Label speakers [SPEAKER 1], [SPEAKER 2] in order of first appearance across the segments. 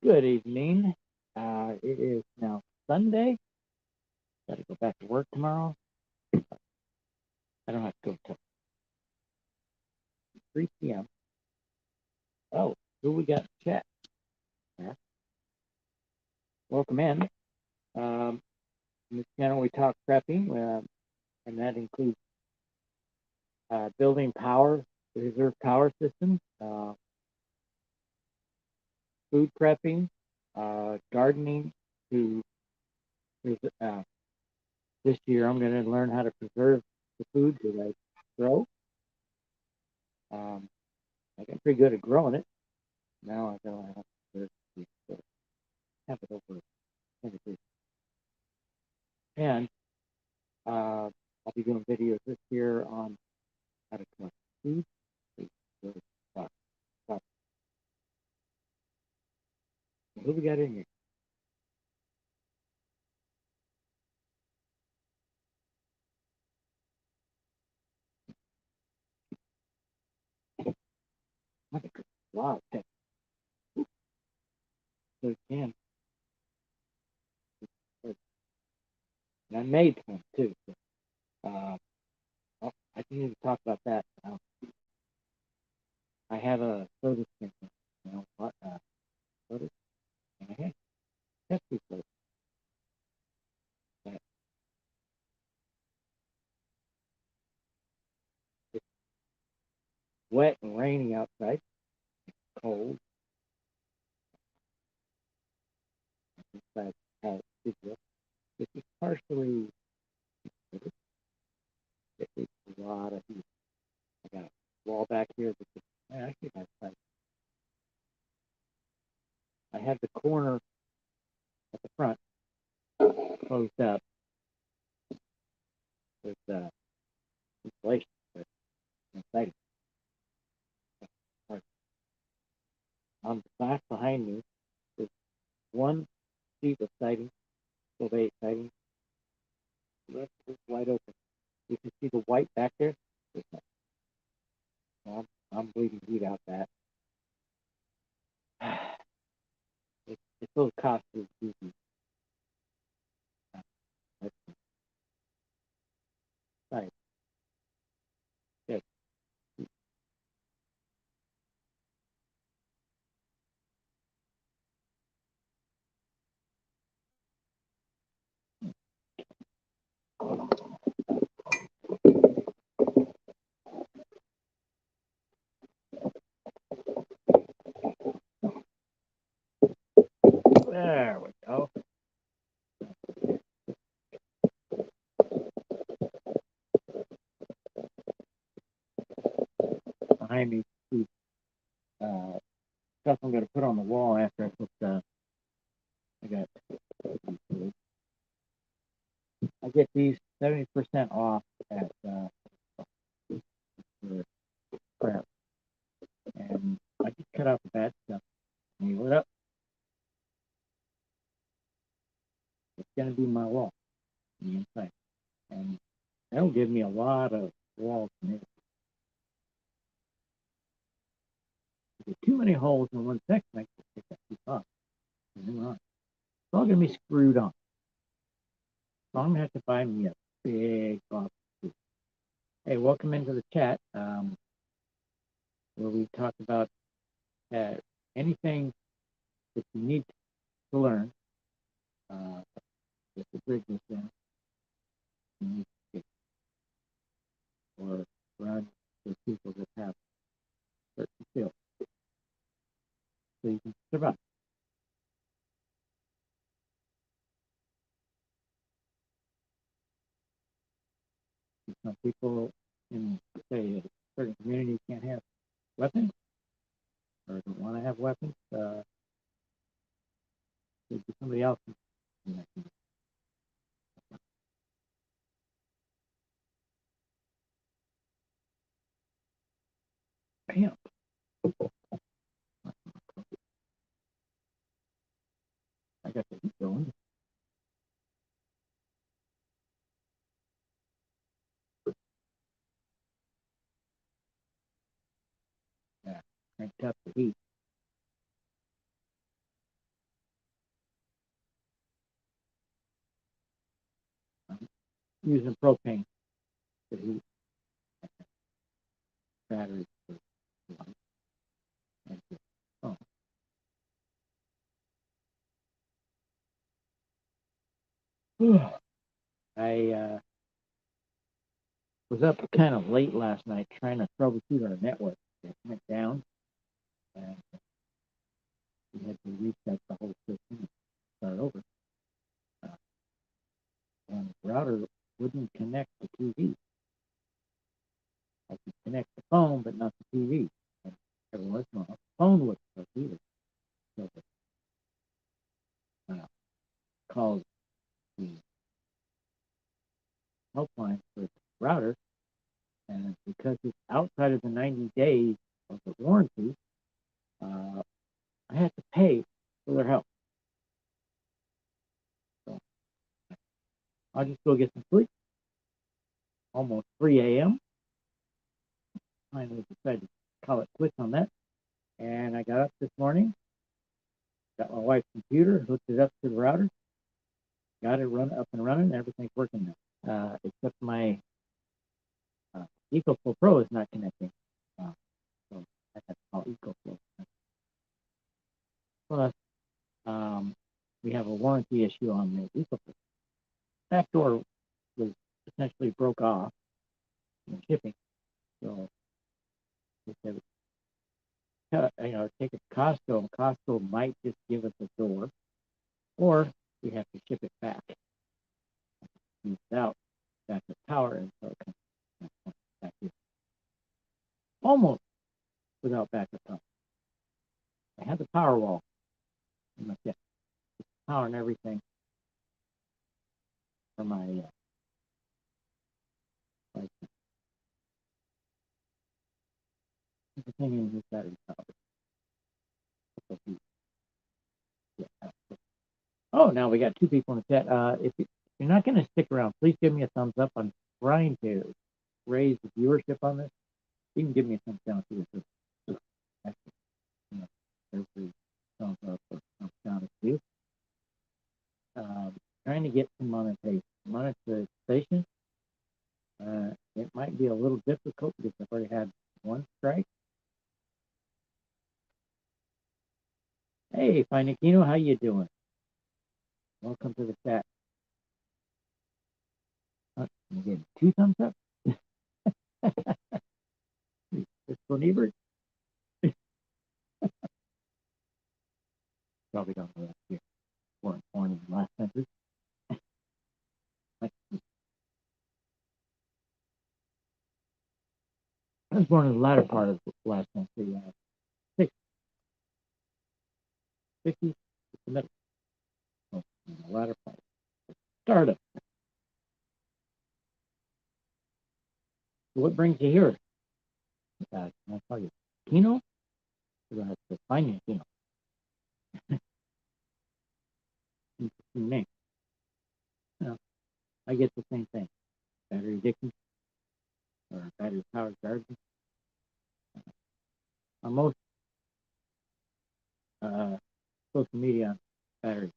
[SPEAKER 1] Good evening. It is now Sunday. Got to go back to work tomorrow. I don't have to go till 3 p.m. Oh, who we got in chat? Yeah. Welcome in. In this channel, we talk prepping, and that includes building power, reserve power systems, food prepping, gardening. To this year, I'm going to learn how to preserve the food that I grow. I get pretty good at growing it. Now I don't have to have it over everything. And I'll be doing videos this year on how to collect food. Who we got in here? Wow, okay. So can. And I made one too. So, I can even talk about that. I have a soda stream, what soda, and I had Pepsi soda. But it's wet and rainy outside, cold. Inside how it is. This is partially. It's a lot of heat. I got a wall back here. Actually, I have the corner at the front closed up with insulation. But inside, on the back behind me is one sheet of siding, Solvay siding. The rest is wide open. You can see the white back there. I'm bleeding heat out that. It's a little costly. That's right. Yes. There we go. Behind me, uh, stuff I'm going to put on the wall after I put I got. I get these 70% off at crap, and I just cut out the bad stuff. Nail it up. It's going to be my wall on the inside, and that'll give me a lot of walls. Too many holes in one section, I can take that piece off. It's all going to be screwed on. So I'm going to have to buy me a big box. Hey, welcome into the chat, where we talk about uh, anything that you need to learn. If the bridge is in, you need to get, or run for people that have certain skills so you can survive. Some people in, say, a certain community can't have weapons or don't want to have weapons. There'd be somebody else in that community. Bam. I got the heat going. Yeah, cranked up the heat. using propane to heat batteries for light and for phone. I was up kind of late last night trying to troubleshoot our network. It went down, and we had to reset the whole system and start over. Uh, and the router wouldn't connect the TV. I could connect the phone, but not the TV. And every once in a while, the phone wouldn't work either. So I called the helpline for the router, and because it's outside of the 90 days of the warranty, I had to pay for their help. So I'll just go get some sleep. Almost 3 a.m. Finally decided to call it quits on that. And I got up this morning, got my wife's computer, hooked it up to the router, got it up and running, and everything's working now. Except my EcoFlow Pro is not connecting. So I have to call EcoFlow. Plus, we have a warranty issue on the EcoFlow. Back door was essentially broke off in shipping. So they said, take it to Costco, and Costco might just give us a door, or we have to ship it back without backup power, and so it comes back here. Almost without backup power. I had the power wall in my kit, power and everything for my everything in this battery power. Yeah. Oh, now we got two people in the chat. If you're not going to stick around, please give me a thumbs up. I'm trying to raise the viewership on this. You can give me a thumbs down too. Actually, every thumbs up or thumbs down is due. Trying to get some monetization. It might be a little difficult because I've already had one strike. Hey, Finekino, how you doing? Welcome to the chat. I'm getting two thumbs up. Fiscal Nebert. Probably don't know that here. Weren't born in the last century. I was born in the latter part of the last century. 50s, the middle. Oh, in the latter part. Startup. So what brings you here? Can I call you Kino? Or do I have to find you Kino? Interesting name. I get the same thing. Battery addiction or battery powered garden. On most social media, battery.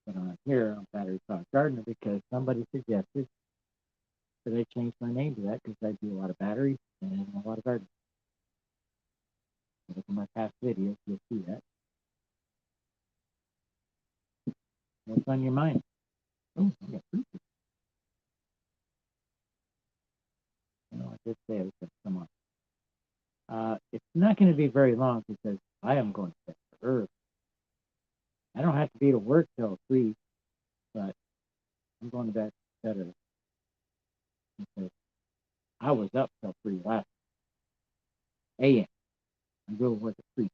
[SPEAKER 1] But on here, I'm battery powered gardener because somebody suggested that I change my name to that because I do a lot of batteries and a lot of gardening. Look at my past videos, you'll see that. What's on your mind? Oh, I got fruit. I did say I was going to come on. It's not going to be very long because I am going to bed early. I don't have to be to work till 3, but I'm going to bed better because I was up till 3 last a.m. I'm going to work at 3.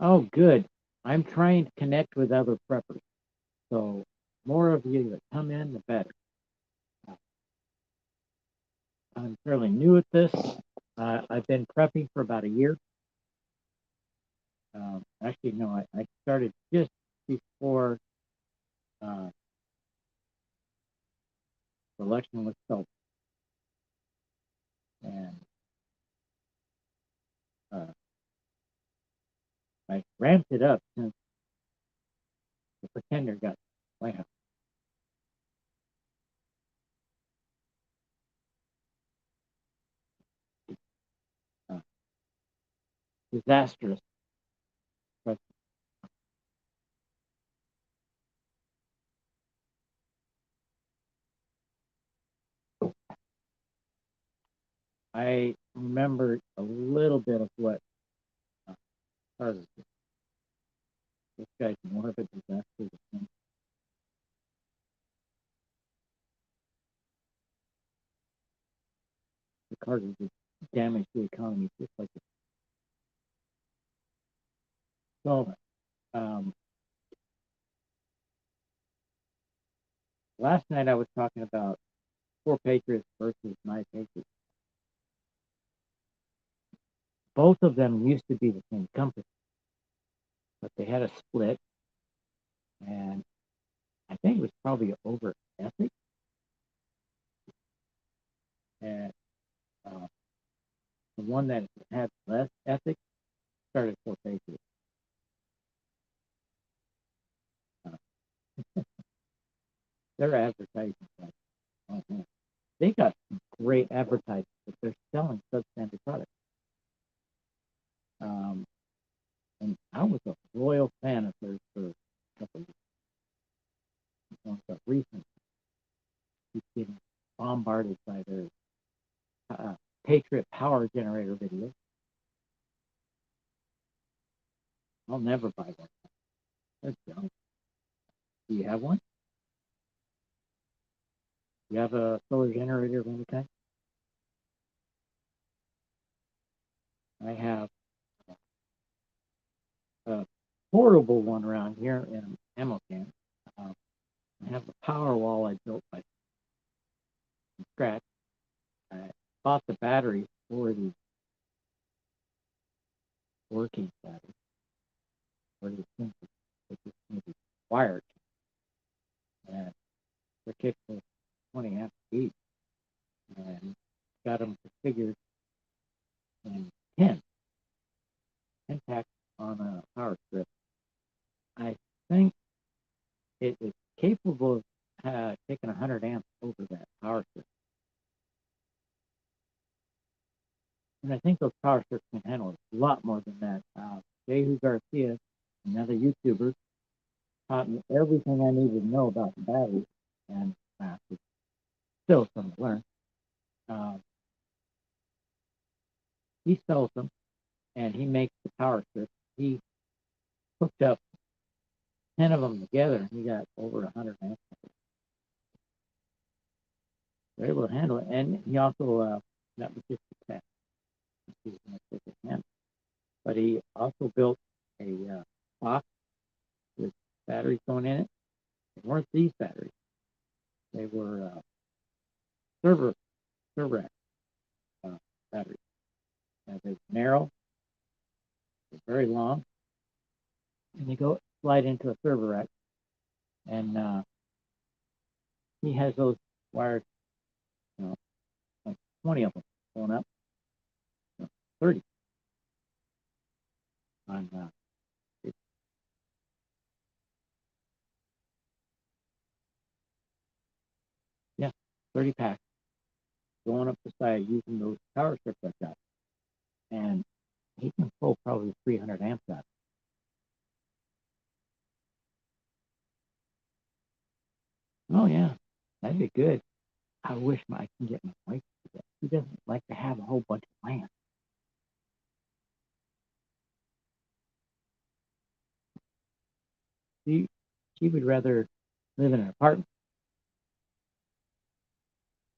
[SPEAKER 1] Oh, good. I'm trying to connect with other preppers. So more of you that come in, the better. I'm fairly new at this. I've been prepping for about a year. Actually, no, I started just before the election was sold. And I ramped it up since the Pretender got White House. Uh, disastrous. But I remember a little bit of what uh, Carter did. This guy's more of a disaster than him. The Carter just damaged the economy just like it. So, um, last night I was talking about Four Patriots versus My Patriots. Both of them used to be the same company, but they had a split, and I think it was probably over ethics. And uh, the one that had less ethics started Four Patriots. Uh, their advertising, like, oh man, they got some great advertising, but they're selling substandard products. Um, and I was a loyal fan of theirs for a couple of years. But recently, keep getting bombarded by their uh, Patriot Power Generator videos. I'll never buy one. They're junk. Do you have one? Do you have a solar generator of any kind? I have a portable one around here in an ammo can. Um, I have a power wall I built by scratch. I bought the batteries for the working batteries for the sensors. They just need to be wired, and they're capable of 20 amp each. And got them configured in 10 packs on a power strip. I think it is capable of taking 100 amps over that power strip. And I think those power strips can handle a lot more than that. Jehu Garcia, another YouTuber, taught me everything I needed to know about the batteries, and there's still some to learn. Uh, he sells them, and he makes the power strips. He hooked up 10 of them together, and he got over 100 amps. They're able to handle it, and he also that was just a test. He was going to take his hand, but he also built a box with batteries going in it. They weren't these batteries; they were server server uh, batteries. They're narrow, they're very long, and they go slide into a server rack. And he has those wired, you know, like 20 of them going up, 30 on it, yeah, 30 packs going up the side using those power strips like that. And he can pull probably 300 amps out. Oh yeah, that'd be good. I wish I can get my wife to do that. She doesn't like to have a whole bunch of land. She she would rather live in an apartment,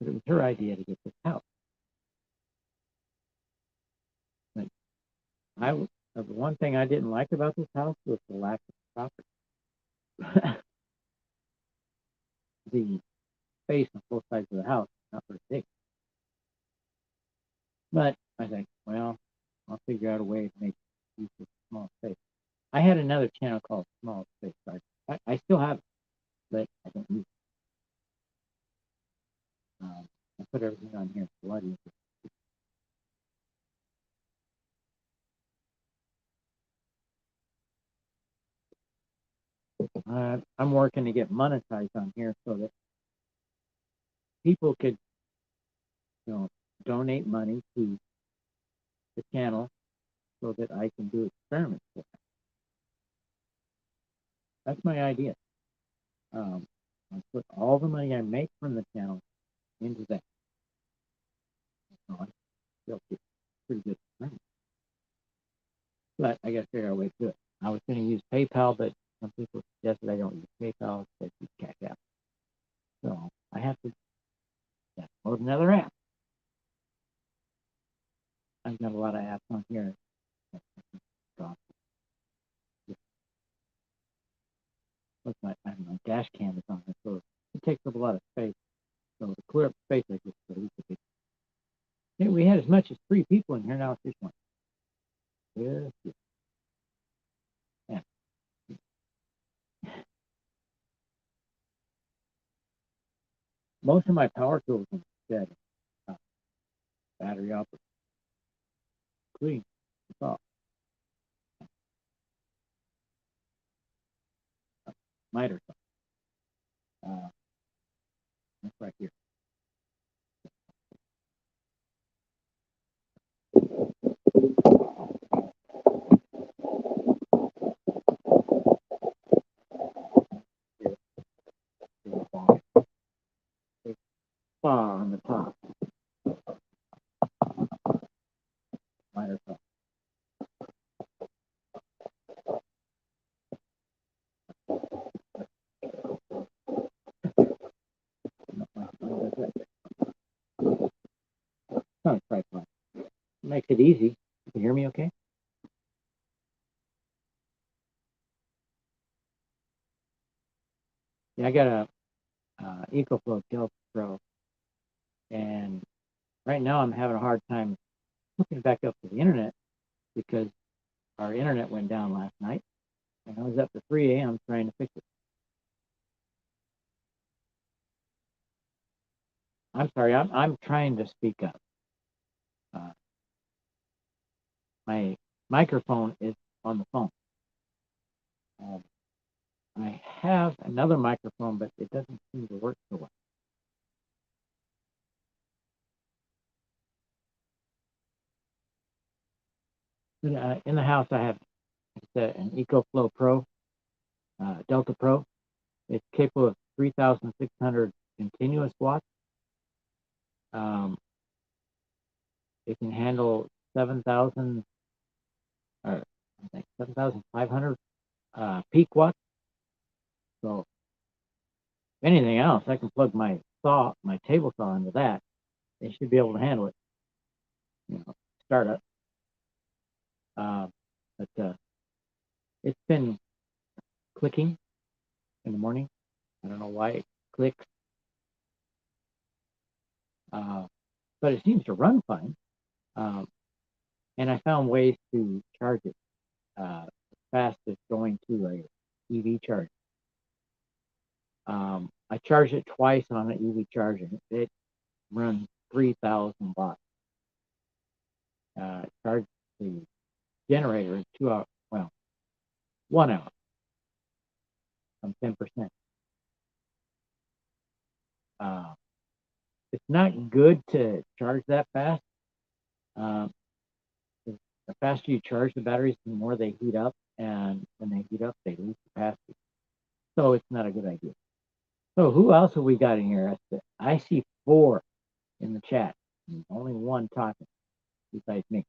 [SPEAKER 1] but it was her idea to get this house. But the one thing I didn't like about this house was the lack of property. The space on both sides of the house is not very big. But I think, well, I'll figure out a way to make use of small space. I had another channel called Small Space. I still have it, but I don't use it. I put everything on here. It's a lot easier. I'm working to get monetized on here so that people could, donate money to the channel so that I can do experiments with it. That's my idea. I put all the money I make from the channel into that. So I feel pretty good. But I got to figure out a way to do it. I was going to use PayPal, but some people suggested I don't use PayPal, instead use Cash App. So I have to download another app. I've got a lot of apps on here. I have my dash cam is on it, so it takes up a lot of space. So to clear up space, I just delete it. Yeah, we had as much as 3 people in here, now it's just one. Yes. Yeah. Most of my power tools are dead. Battery operated. Clean. It's off. Miter. That's right here. Bar on the top. Miter. Not a tripod. Makes it easy. You can hear me okay? Yeah, I got a EcoFlow Delta Pro, and right now I'm having a hard time hooking it back up to the internet because our internet went down last night, and I was up to 3 a.m. trying to fix it. I'm sorry, I'm trying to speak up. My microphone is on the phone. I have another microphone, but it doesn't seem to work so well. In the house, I have an EcoFlow Pro, Delta Pro. It's capable of 3,600 continuous watts. It can handle 7,000 or I think 7,500 peak watts. So if anything else, I can plug my table saw into that. It should be able to handle it. Start up. But it's been clicking in the morning. I don't know why it clicks, but it seems to run fine. And I found ways to charge it fast as going to a EV charger. I charged it twice on an EV charger. It runs 3,000 watts. Charged the generator in 2 hours. Well, 1 hour. I'm 10%. It's not good to charge that fast. The faster you charge the batteries, the more they heat up, and when they heat up, they lose capacity. So it's not a good idea. So who else have we got in here? I see 4 in the chat. Only 1 talking besides me.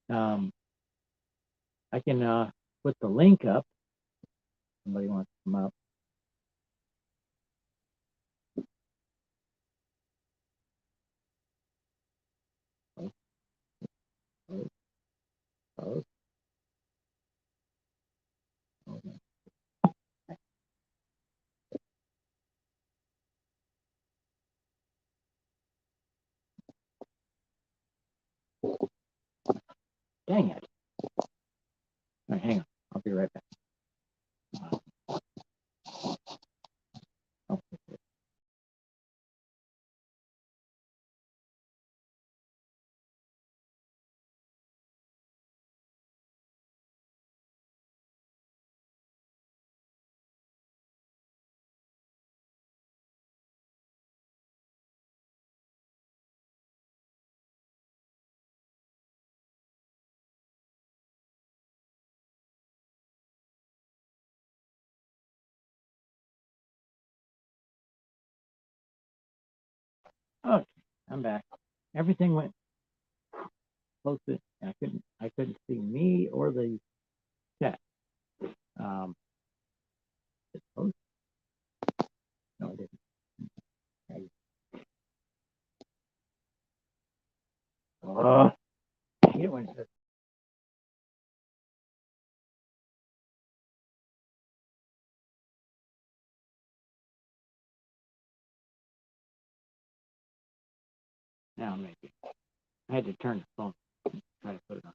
[SPEAKER 1] I can put the link up. Somebody wants to come up. Oh. Dang it. All right, hang on. I'll be right back. Okay, I'm back. Everything went posted. I couldn't see me or the chat. It's posted. No, it didn't. Oh, it went. Now maybe I had to turn the phone. Try to put it on.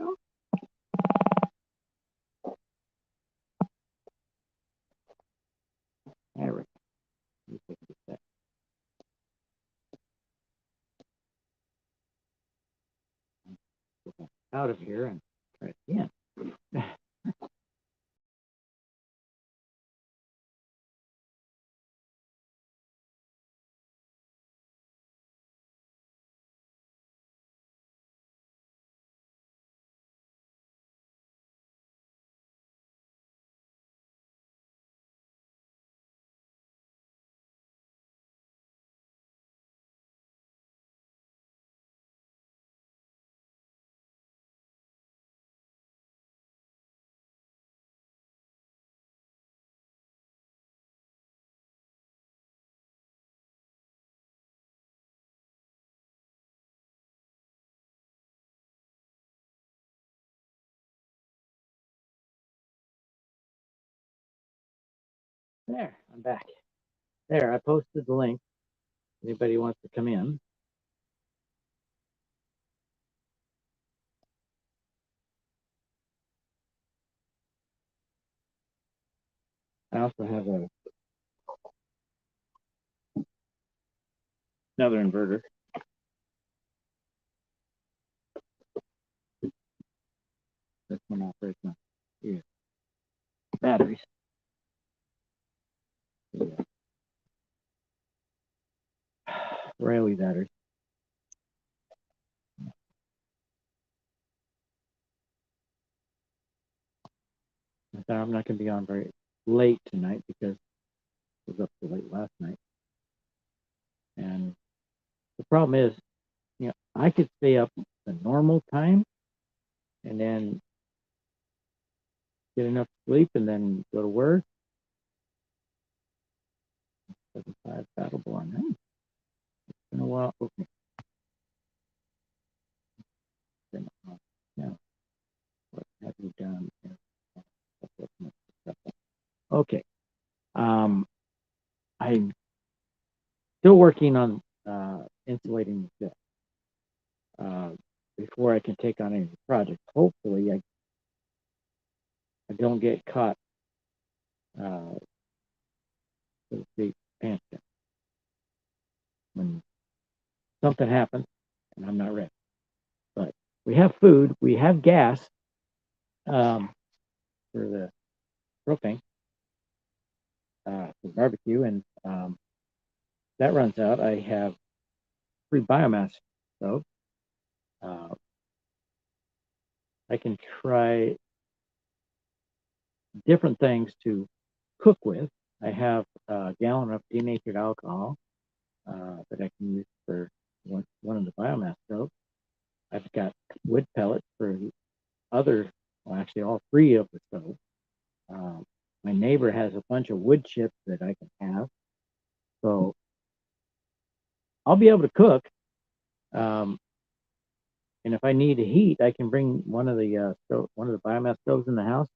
[SPEAKER 1] Oh, there we go. Let me fix this out of here and try it again. There, I'm back. There, I posted the link. Anybody wants to come in? I also have another inverter. This one operates on batteries. Yeah. Rayleigh batteries. I'm not going to be on very late tonight because I was up so late last night. And the problem is, I could stay up the normal time and then get enough sleep and then go to work. 75 Battleborn. Hey, it's been a while. Okay. Yeah. What have you done? Okay. I'm still working on insulating the set before I can take on any projects. Hopefully, I don't get caught so to speak, panicking when something happens and I'm not ready. But we have food, we have gas for the propane for barbecue, and that runs out. I have 3 biomass stoves. I can try different things to cook with. I have a gallon of denatured alcohol that I can use for one of the biomass stoves. I've got wood pellets for the other, well, actually all 3 of the stoves. My neighbor has a bunch of wood chips that I can have, so I'll be able to cook. And if I need to heat, I can bring one of the biomass stoves in the house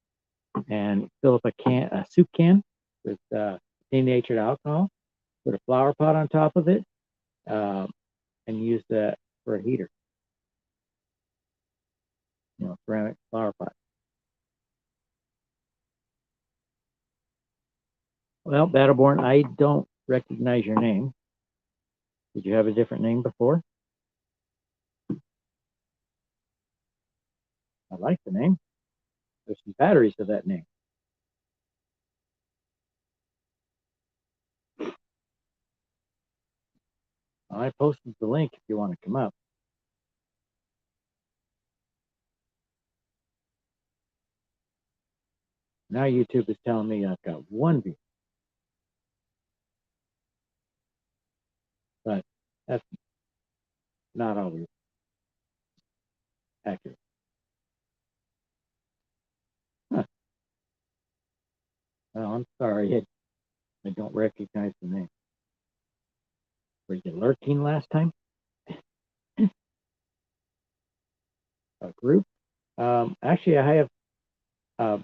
[SPEAKER 1] and fill up a soup can with denatured alcohol, put a flower pot on top of it, and use that for a heater. Ceramic flower pot. Well, Battleborn, I don't recognize your name. Did you have a different name before? I like the name. There's some batteries to that name. I posted the link if you want to come up. Now YouTube is telling me I've got 1 view. But that's not always accurate. Huh. Well, I'm sorry. I don't recognize the name. Were you lurking last time? A group? Actually, I have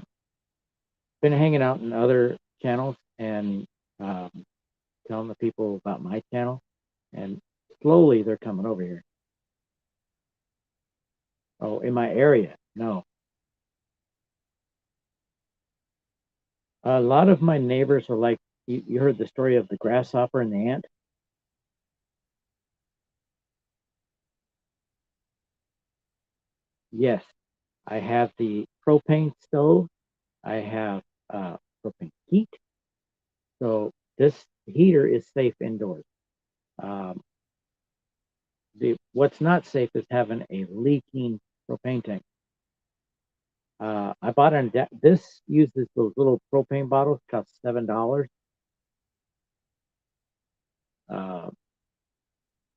[SPEAKER 1] been hanging out in other channels and telling the people about my channel, and slowly they're coming over here. Oh, in my area? No. A lot of my neighbors are like, you heard the story of the grasshopper and the ant? Yes. I have the propane stove. I have propane heat. So this heater is safe indoors. Um, what's not safe is having a leaking propane tank. I bought this uses those little propane bottles, cost $7. Uh,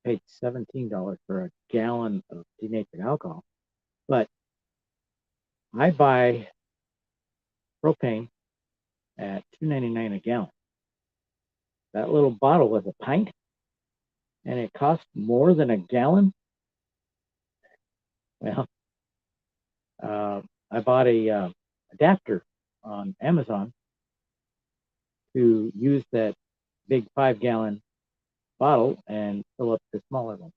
[SPEAKER 1] Paid $17 for a gallon of denatured alcohol. But I buy propane at $2.99 a gallon. That little bottle was a pint, and it cost more than a gallon. Well, I bought a adapter on Amazon to use that big 5-gallon bottle and fill up the smaller one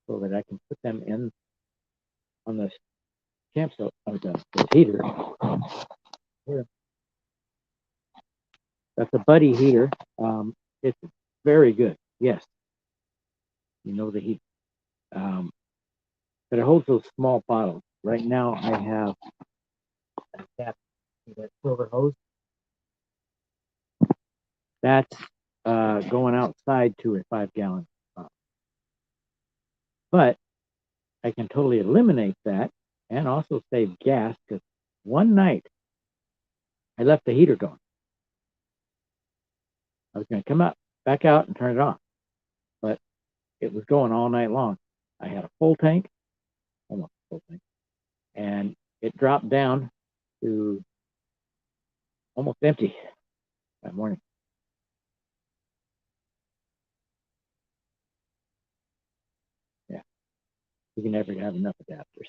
[SPEAKER 1] so that I can put them in on the camp stove, the heater. Here. That's a Buddy heater. It's very good. Yes, you know the heat. But it holds those small bottles. Right now, I have a tap to that silver hose. That's going outside to a 5-gallon bottle. But I can totally eliminate that and also save gas because one night I left the heater going. I was going to come up, back out and turn it on, but it was going all night long. I had a full tank, almost full tank, and it dropped down to almost empty that morning. Yeah, you can never have enough adapters.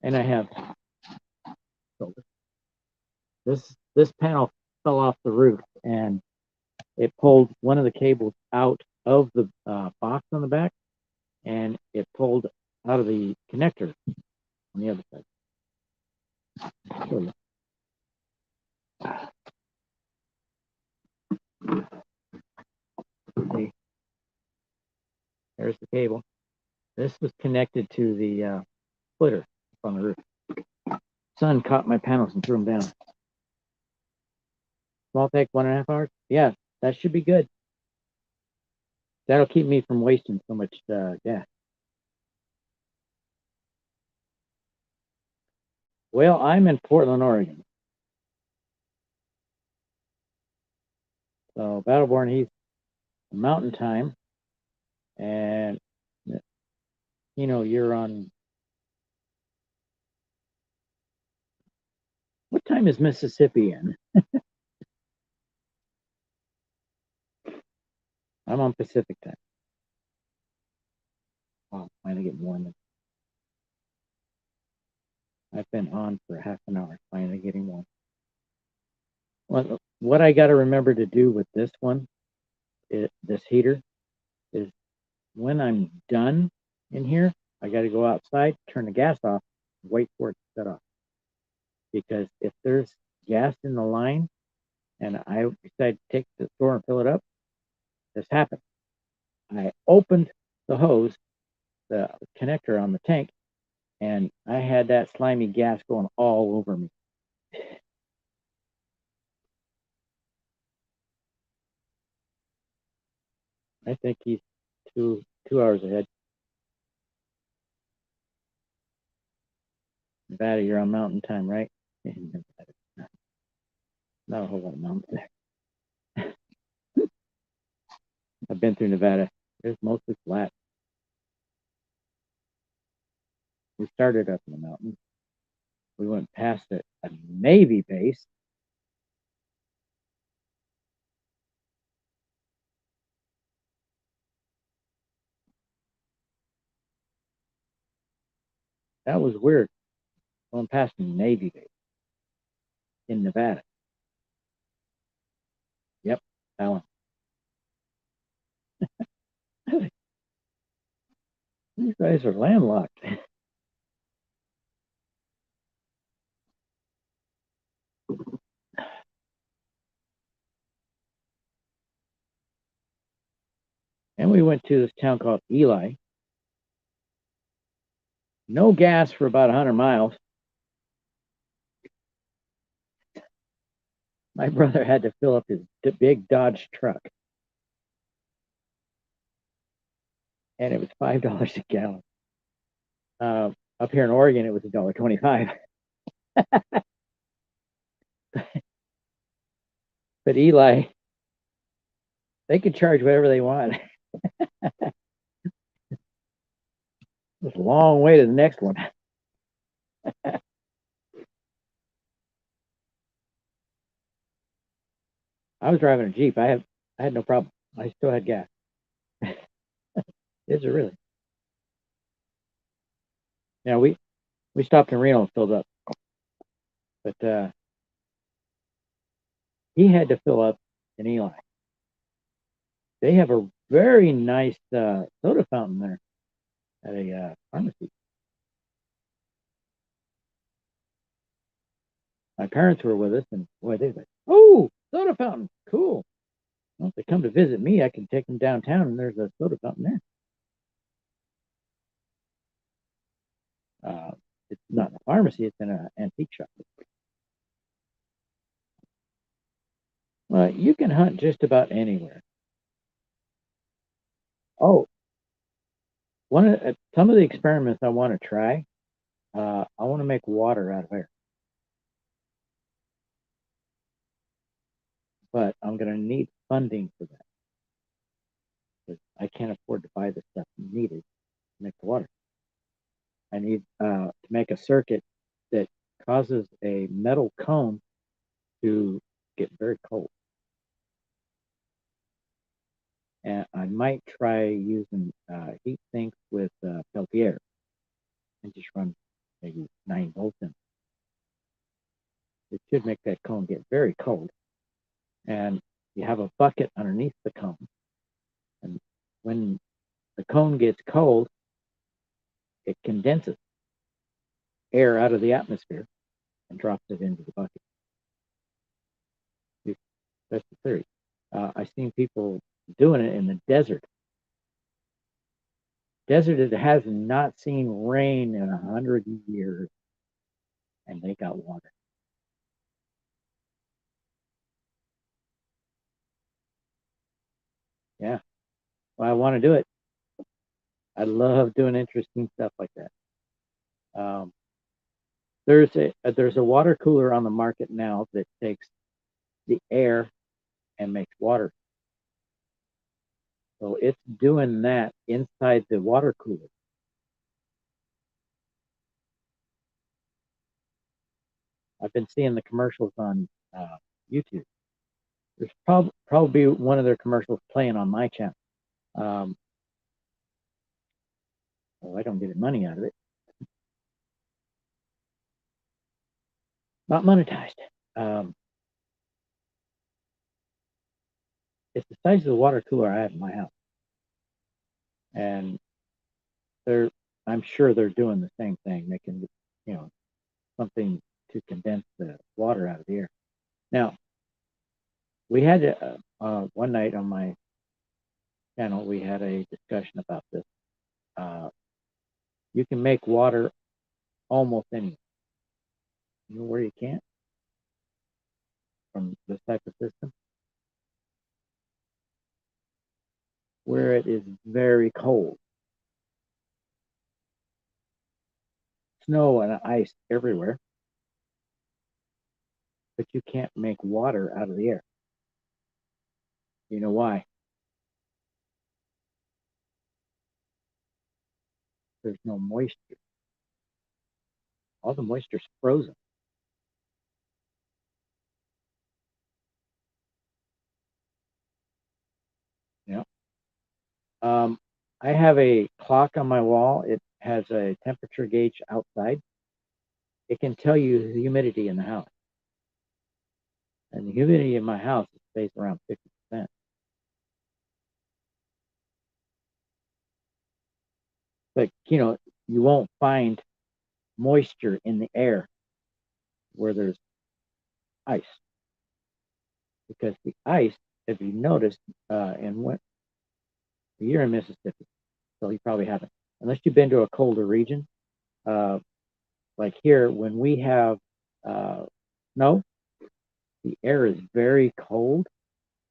[SPEAKER 1] And I have solar. This panel fell off the roof and it pulled one of the cables out of the box on the back, and it pulled out of the connector on the other side. See, there's the cable. This was connected to the splitter on the roof. Sun caught my panels and threw them down. Small tank, 1.5 hours. Yeah, that should be good. That'll keep me from wasting so much gas. Well, I'm in Portland, Oregon. So Battleborn, he's Mountain Time, and you're on. What time is Mississippi in? I'm on Pacific time. Oh, finally getting warm. I've been on for half an hour, finally getting warm. What I got to remember to do with this one, this heater, is when I'm done in here, I got to go outside, turn the gas off, wait for it to shut off. Because if there's gas in the line and I decide to take to the store and fill it up, this happened. I opened the hose, the connector on the tank, and I had that slimy gas going all over me. I think he's two hours ahead. Nevada, you're on Mountain Time, right? Not a whole lot of mountains there. I've been through Nevada. It's mostly flat. We started up in the mountains. We went past a Navy base. That was weird. Going past a Navy base in Nevada. Yep, that one. These guys are landlocked. And we went to this town called Ely. No gas for about 100 miles. My brother had to fill up his big Dodge truck. And it was $5 a gallon. Up here in Oregon, it was $1.25. But Ely, they could charge whatever they want. It's a long way to the next one. I was driving a Jeep. I had no problem. I still had gas. Is it really? Yeah, we stopped in Reno and filled up. But he had to fill up in Ely. They have a very nice soda fountain there at a pharmacy. My parents were with us, and boy, they were like, "Oh, soda fountain, cool." Well, if they come to visit me, I can take them downtown, and there's a soda fountain there. It's not in a pharmacy; it's in an antique shop. Well, you can hunt just about anywhere. Oh, some of the experiments I want to try. I want to make water out of air, but I'm going to need funding for that because I can't afford to buy the stuff needed to make the water. I need to make a circuit that causes a metal cone to get very cold. And I might try using heat sinks with Peltier and just run maybe 9 volts in. It should make that cone get very cold. And you have a bucket underneath the cone. And when the cone gets cold, it condenses air out of the atmosphere and drops it into the bucket. That's the theory. I've seen people doing it in the desert. Desert that has not seen rain in 100 years, and they got water. Yeah, well, I want to do it. I love doing interesting stuff like that. Um, there's a water cooler on the market now that takes the air and makes water. So it's doing that inside the water cooler. I've been seeing the commercials on YouTube. There's probably one of their commercials playing on my channel. Well, I don't get money out of it. Not monetized. Um, it's the size of the water cooler I have in my house, and they're I'm sure they're doing the same thing, making something to condense the water out of the air. Now, we had one night on my channel, we had a discussion about this. Uh, you can make water almost anywhere. You know where you can't from this type of system? Where it is very cold. Snow and ice everywhere. but you can't make water out of the air. You know why? There's no moisture. All the moisture's frozen. Yeah. I have a clock on my wall. It has a temperature gauge outside. It can tell you the humidity in the house. And the humidity in my house stays around 50%. But, you won't find moisture in the air where there's ice. Because the ice, if you noticed, and when you're in Mississippi, so you probably haven't, unless you've been to a colder region, uh, like here, when we have snow, the air is very cold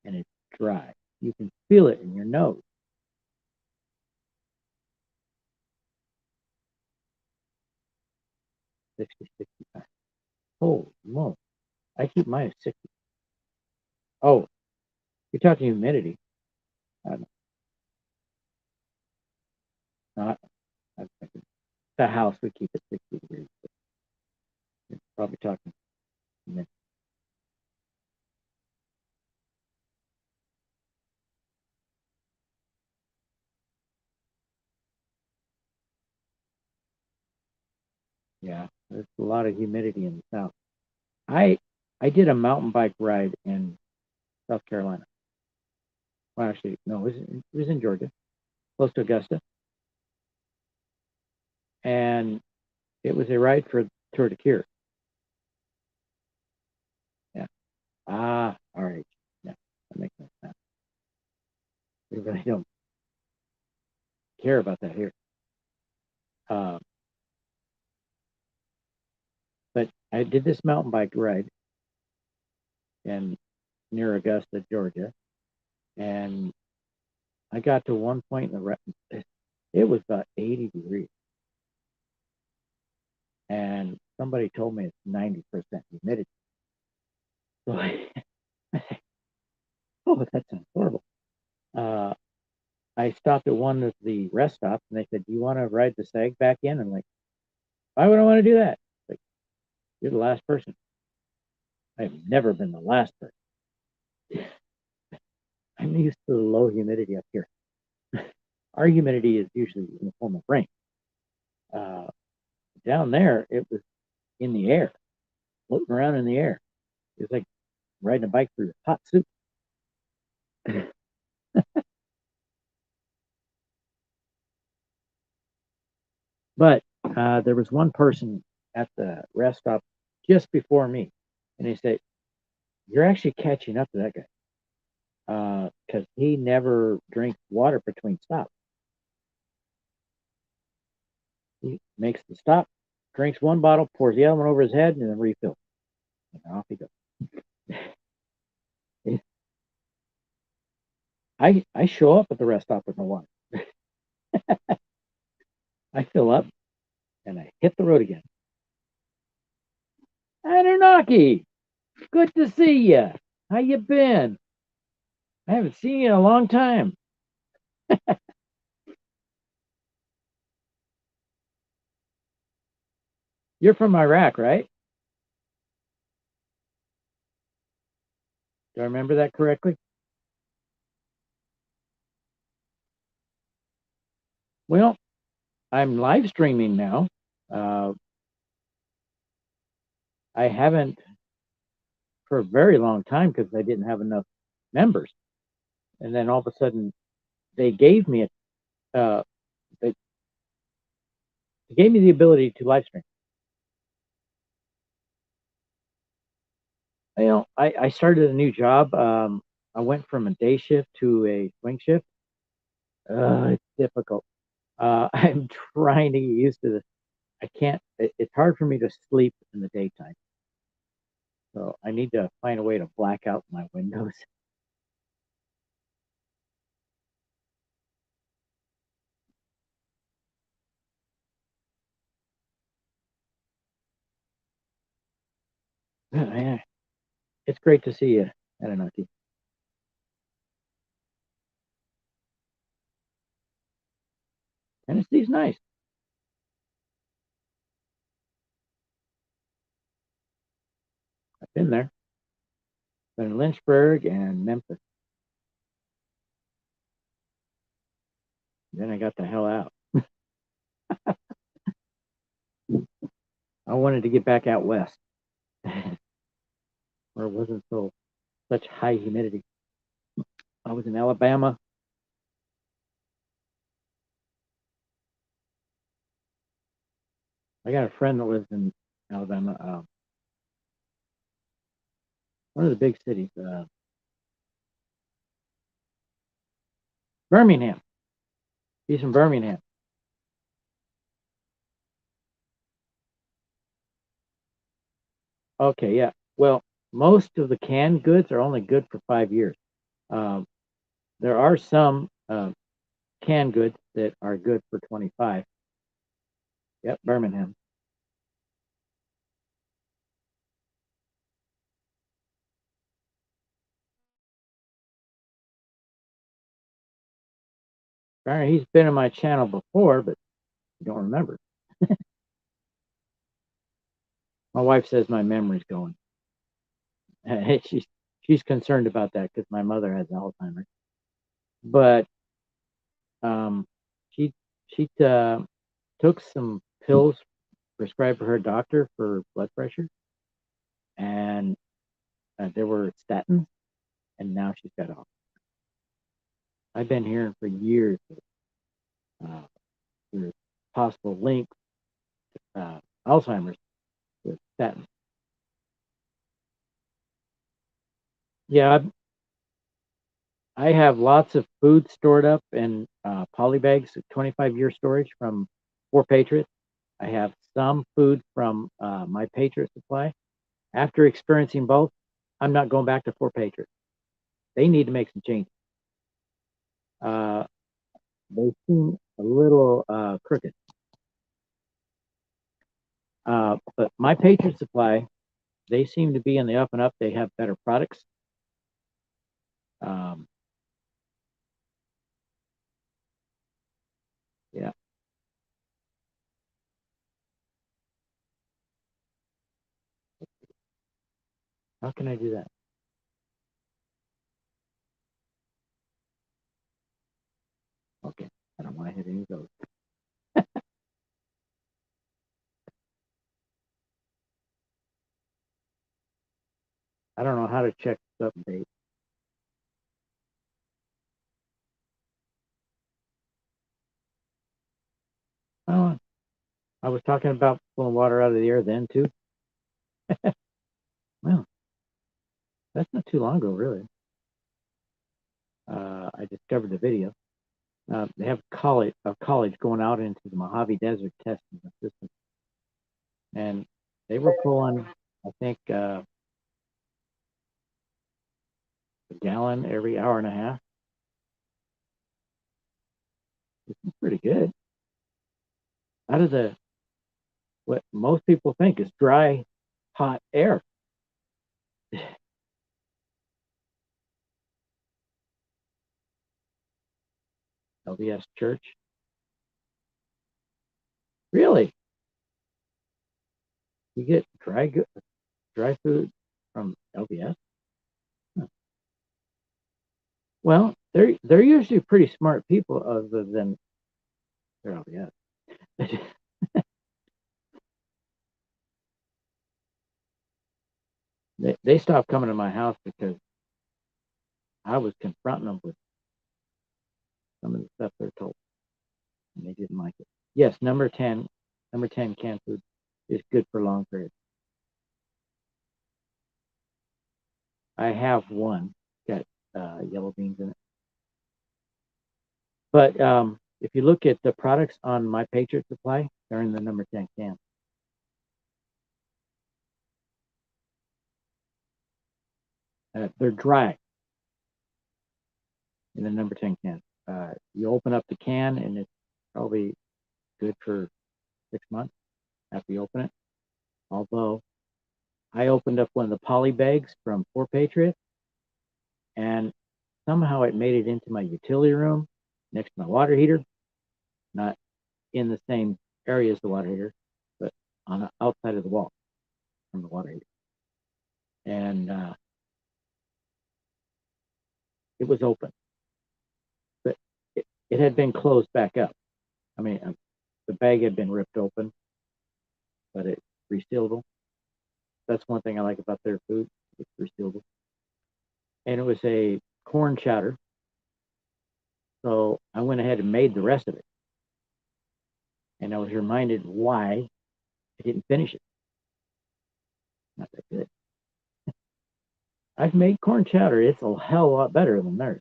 [SPEAKER 1] and it's dry. You can feel it in your nose. 60, 65. Oh, no. I keep mine at 60. Oh, you're talking humidity. Not, I'm thinking, the house we keep at 60 degrees. You're probably talking humidity. Yeah, there's a lot of humidity in the south. I I did a mountain bike ride in South Carolina. Well, actually, no, it was in Georgia, close to Augusta, and it was a ride for Tour de Cure. Yeah. Ah, all right. Yeah, that makes sense. We really don't care about that here. Uh, but I did this mountain bike ride in near Augusta, Georgia, and I got to one point in the it was about 80 degrees, and somebody told me it's 90% humidity. So I said, "Oh, that sounds horrible." Uh, I stopped at one of the rest stops, and they said, "Do you want to ride the sag back in?" I'm like, "Why would I want to do that?" Like, you're the last person. I've never been the last person. I'm used to the low humidity up here. Our humidity is usually in the form of rain. Uh, Down there, it was in the air, floating around in the air. It was like riding a bike through hot soup. But there was one person at the rest stop just before me, and he said, "You're actually catching up to that guy because he never drinks water between stops. He makes the stop, drinks one bottle, pours the other one over his head, and then refills. And off he goes." I show up at the rest stop with no water. I fill up and I hit the road again. Anunnaki, good to see you. How you been? I haven't seen you in a long time. You're from Iraq, right? Do I remember that correctly? Well, I'm live streaming now. Uh, I haven't for a very long time because I didn't have enough members. And then all of a sudden, they gave me uh, they gave me the ability to live stream. I started a new job. I went from a day shift to a swing shift. It's difficult. I'm trying to get used to this. I can't. It's hard for me to sleep in the daytime, so I need to find a way to black out my windows. Man, It's great to see you, Anunnaki. Tennessee's nice. I've been there. Been in Lynchburg and Memphis. Then I got the hell out. I wanted to get back out west, where it wasn't such high humidity. I was in Alabama. I got a friend that lives in Alabama. One of the big cities, Birmingham. He's from Birmingham. Okay, yeah. Well, most of the canned goods are only good for 5 years. Um, there are some canned goods that are good for 25. Yep, Birmingham. Apparently, he's been on my channel before, but you don't remember. My wife says my memory's going. she's concerned about that because my mother has Alzheimer's. But um, she she took some pills prescribed by her doctor for blood pressure, and they were statins, and now she's got off. I've been hearing for years that there's possible link Alzheimer's with statins. Yeah, I have lots of food stored up in poly bags, 25-year storage from 4Patriots. I have some food from my Patriot Supply. After experiencing both, I'm not going back to 4Patriots. They need to make some changes. Uh, they seem a little crooked. But my Patriot Supply, they seem to be in the up and up. They have better products. Um, yeah. How can I do that? Okay. I don't want to hit any of those. I don't know how to check the update. Oh, I was talking about pulling water out of the air then too. Well, that's not too long ago, really. I discovered the video. They have college going out into the Mojave Desert testing the system, and they were pulling, I think, a gallon every hour and a half. It's pretty good. Out of the what most people think is dry, hot air. LDS Church, really? You get dry food from LDS? Huh. Well, they're usually pretty smart people, other than they're LDS. They stopped coming to my house because I was confronting them with some of the stuff they're told, and they didn't like it. Yes, number 10 canned food is good for long periods. I have one, got yellow beans in it. But if you look at the products on my Patriot Supply, they're in the number 10 can. They're dry in the number 10 can. You open up the can, and it's probably good for 6 months after you open it. Although I opened up one of the poly bags from 4Patriot, and somehow it made it into my utility room next to my water heater, not in the same area as the water heater, but on the outside of the wall from the water heater. And it was open, but it had been closed back up. I mean, the bag had been ripped open, but it's resealable. That's one thing I like about their food. It's resealable. And it was a corn chowder. So I went ahead and made the rest of it. And I was reminded why I didn't finish it. Not that good. I've made corn chowder. It's a hell of a lot better than theirs.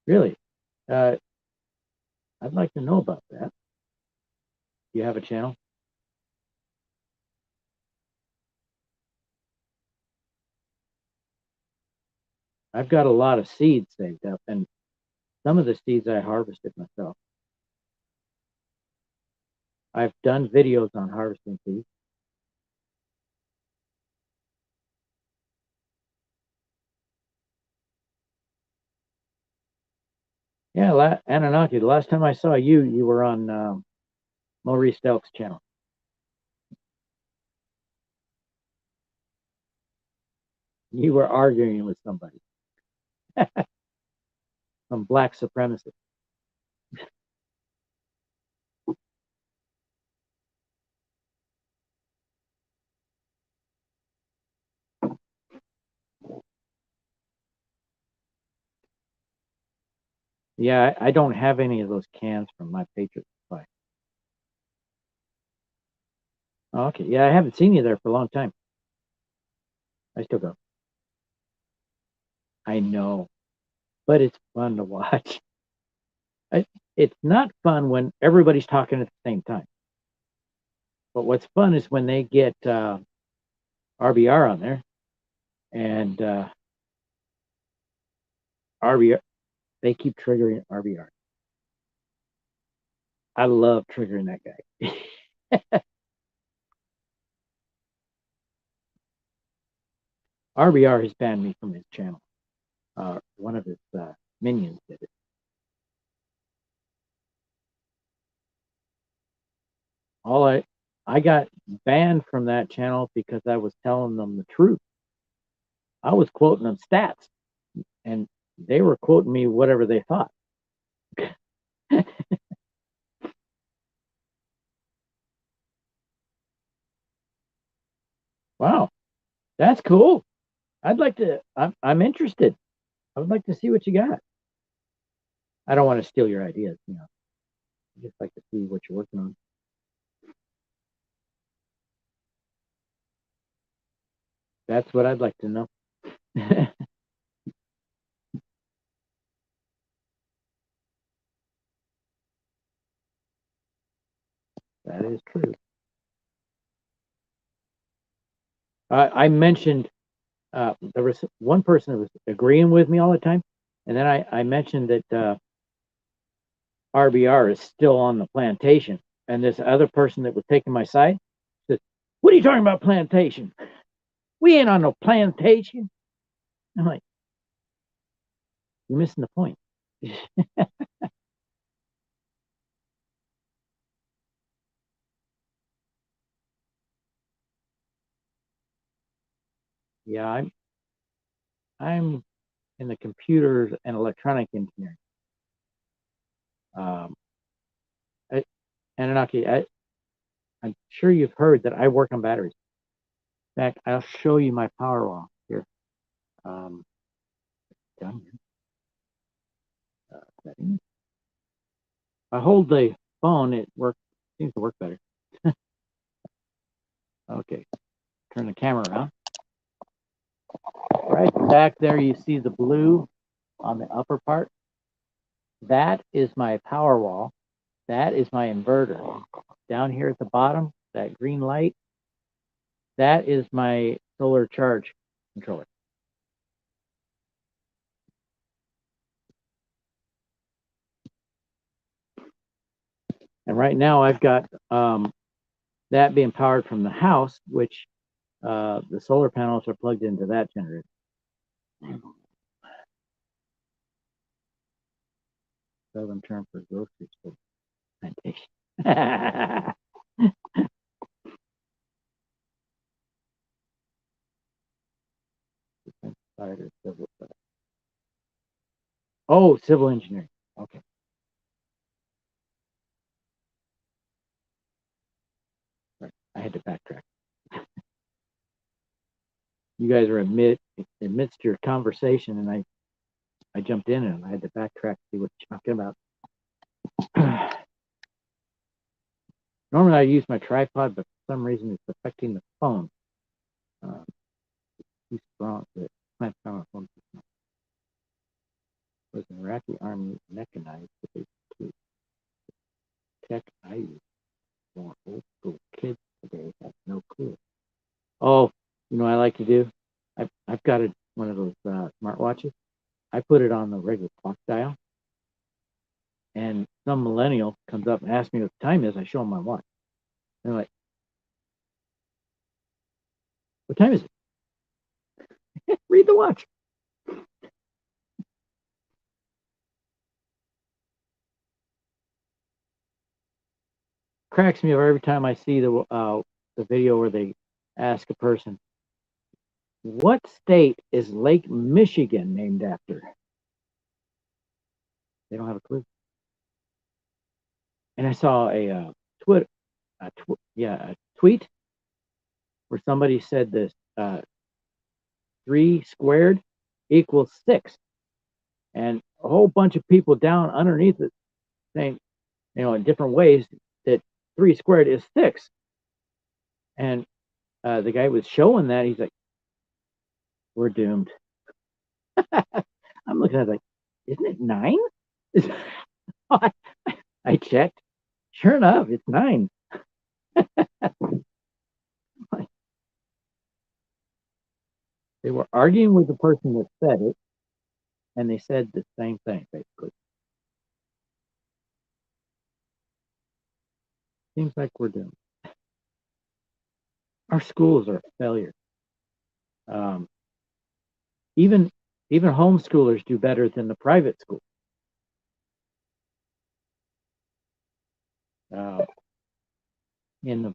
[SPEAKER 1] Really. I'd like to know about that. You have a channel? I've got a lot of seeds saved up, and some of the seeds I harvested myself. I've done videos on harvesting seeds. Yeah, Anunnaki, the last time I saw you, you were on Maurice Delk's channel. You were arguing with somebody, some black supremacist. Yeah, I don't have any of those cans from my Patriot Supply. Oh, okay, yeah, I haven't seen you there for a long time. I still go. I know, but it's fun to watch. It's not fun when everybody's talking at the same time. But what's fun is when they get RBR on there, and RBR, they keep triggering RBR. I love triggering that guy. RBR has banned me from his channel. One of his minions did it. I got banned from that channel because I was telling them the truth. I was quoting them stats, and they were quoting me whatever they thought. Wow, that's cool. I'd like to. I'm interested. I would like to see what you got. I don't want to steal your ideas. I just like to see what you're working on. That's what I'd like to know. That is true. I mentioned there was one person that was agreeing with me all the time, and then I mentioned that RBR is still on the plantation, and this other person that was taking my side said, "What are you talking about plantation? We ain't on no plantation." I'm like, "You're missing the point." Yeah, I'm in the computers and electronic engineering. Um, Anunnaki, I'm sure you've heard that I work on batteries. In fact, I'll show you my power wall here. Um, down here. Settings. If I hold the phone, it seems to work better. Okay, turn the camera around. Right back there, you see the blue on the upper part. That is my power wall. That is my inverter. Down here at the bottom, that green light, that is my solar charge controller. And right now I've got that being powered from the house, which the solar panels are plugged into that generator. Southern term for grocery store plantation. Side or civil side? Oh, civil engineering. Okay. Right. I had to backtrack. You guys are amidst your conversation, and I jumped in and I had to backtrack to see what you're talking about. Normally I use my tripod, but for some reason it's affecting the phone. Too strong. The plant power phone was an Iraqi army mechanized with a tech I use. More old school kids today have no clue. Oh, you know what I like to do? I've got one of those smartwatches. I put it on the regular clock dial, and some millennial comes up and asks me what the time is. I show them my watch. They're like, "What time is it?" Read the watch. Cracks me up every time I see the video where they ask a person, "What state is Lake Michigan named after?" They don't have a clue. And I saw a tweet where somebody said this: 3 squared equals 6, and a whole bunch of people down underneath it saying, in different ways that 3 squared is 6. And the guy was showing that. He's like, "We're doomed." I'm looking at it like, "Isn't it 9?" I checked. Sure enough, it's 9. They were arguing with the person that said it, and they said the same thing, basically. Seems like we're doomed. Our schools are a failure. Um, even homeschoolers do better than the private school. Uh, in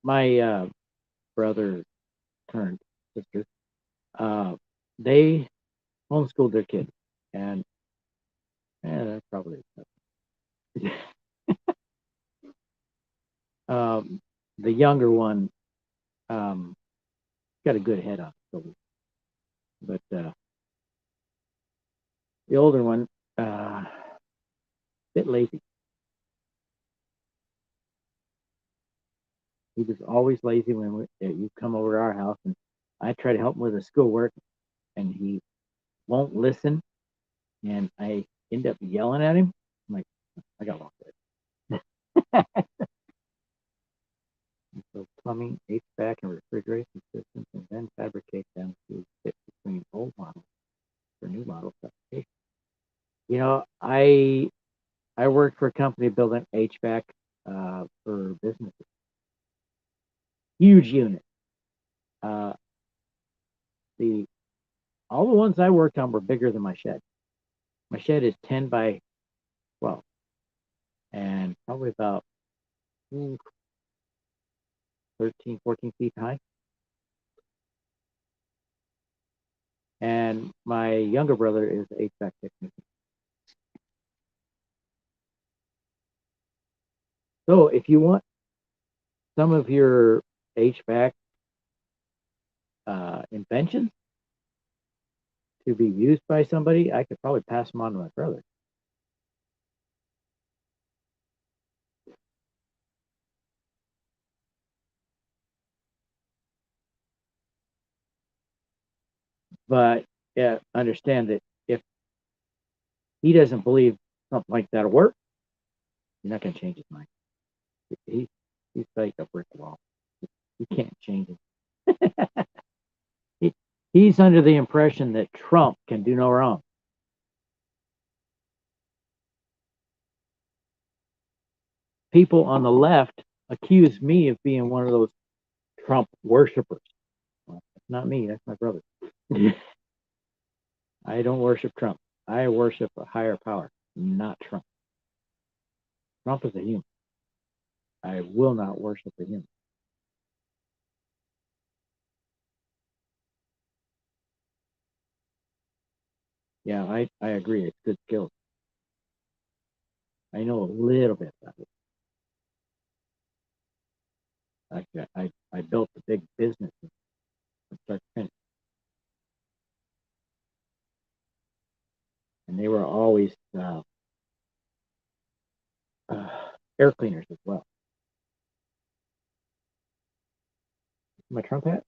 [SPEAKER 1] my brother turned sister, they homeschooled their kids, and that's probably the younger one got a good head on his shoulders, but the older one bit lazy. He was always lazy when you come over to our house, and I try to help him with his schoolwork, and he won't listen, and I end up yelling at him. I'm like, I got lost there. So plumbing, HVAC, and refrigeration systems, and then fabricate them to fit between old models for new model fabrication. I worked for a company building HVAC for businesses. Huge unit. Uh, the all the ones I worked on were bigger than my shed. My shed is 10 by 12, and probably about 13, 14 feet high. And my younger brother is an HVAC technician. So if you want some of your HVAC inventions to be used by somebody, I could probably pass them on to my brother. But yeah, understand that if he doesn't believe something like that'll work, you're not going to change his mind. He, he's like a brick wall. You can't change him. He's under the impression that Trump can do no wrong. people on the left accuse me of being one of those Trump worshipers. Well, that's not me. That's my brother. I don't worship Trump. I worship a higher power, not Trump. Trump is a human. I will not worship a human. Yeah, I agree. It's good skills. I know a little bit about it. I built a big business from start to finish, and they were always uh, air cleaners as well. My Trump hat?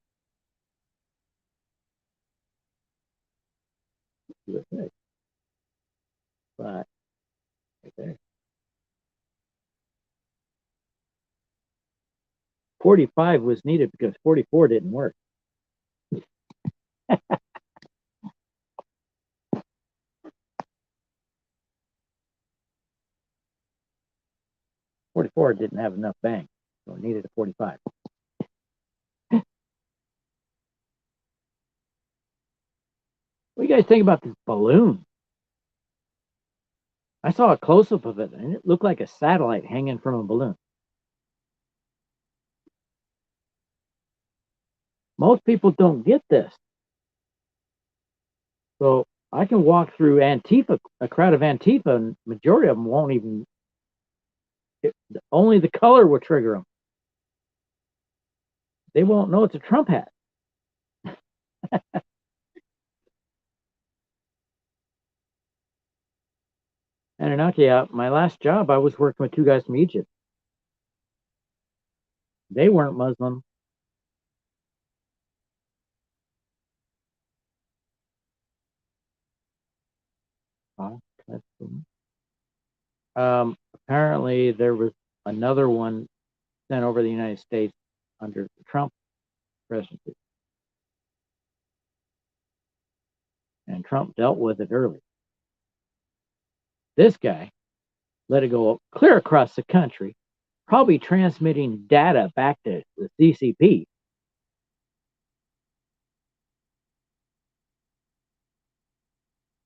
[SPEAKER 1] USA. But right there. 45 was needed because 44 didn't work. 44 didn't have enough bang, so it needed a 45. What do you guys think about this balloon? I saw a close up of it, and it looked like a satellite hanging from a balloon. Most people don't get this. So I can walk through Antifa, a crowd of Antifa, and majority of them won't even. Only the color will trigger them. They won't know it's a Trump hat. And in Akia, my last job, I was working with two guys from Egypt. They weren't Muslim. Apparently, there was another one sent over the United States under the Trump presidency, and Trump dealt with it early. This guy let it go clear across the country, probably transmitting data back to the CCP.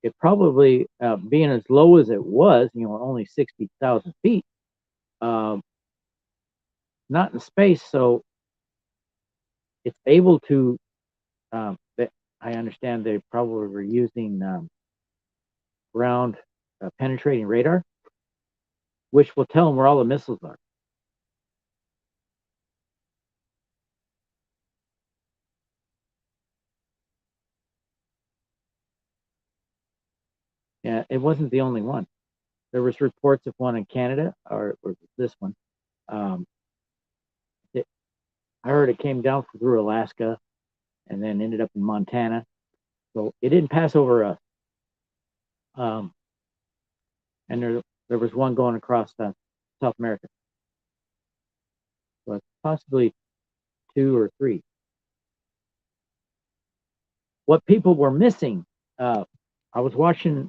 [SPEAKER 1] It probably, being as low as it was, only 60,000 feet, um, not in space, so it's able to. I understand they probably were using ground penetrating radar, which will tell them where all the missiles are. Yeah, it wasn't the only one. There was reports of one in Canada, or this one. Um, I heard it came down through Alaska and then ended up in Montana. So it didn't pass over us. Um, and there was one going across South America. So it's possibly two or three. What people were missing, I was watching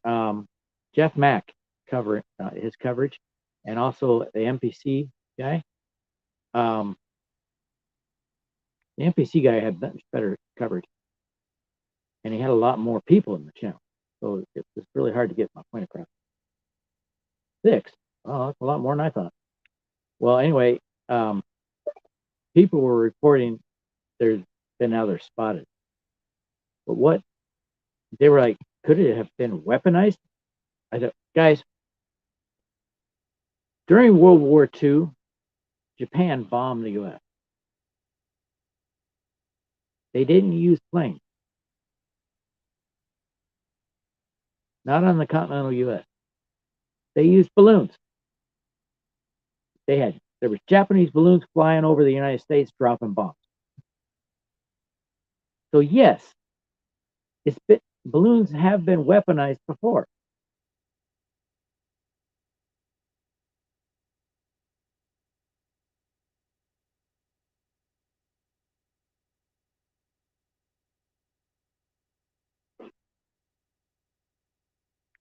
[SPEAKER 1] Jeff Mack cover his coverage, and also the NPC guy. Um, the NPC guy had much better coverage, and he had a lot more people in the channel, so it was really hard to get my point across. 6. Oh, that's a lot more than I thought. Well, anyway, people were reporting there's been now they're spotted, but what they were like, could it have been weaponized? I thought, guys, during World War II, Japan bombed the U.S. They didn't use planes, not on the continental U.S. They used balloons. There was Japanese balloons flying over the United States dropping bombs. So yes, balloons have been weaponized before.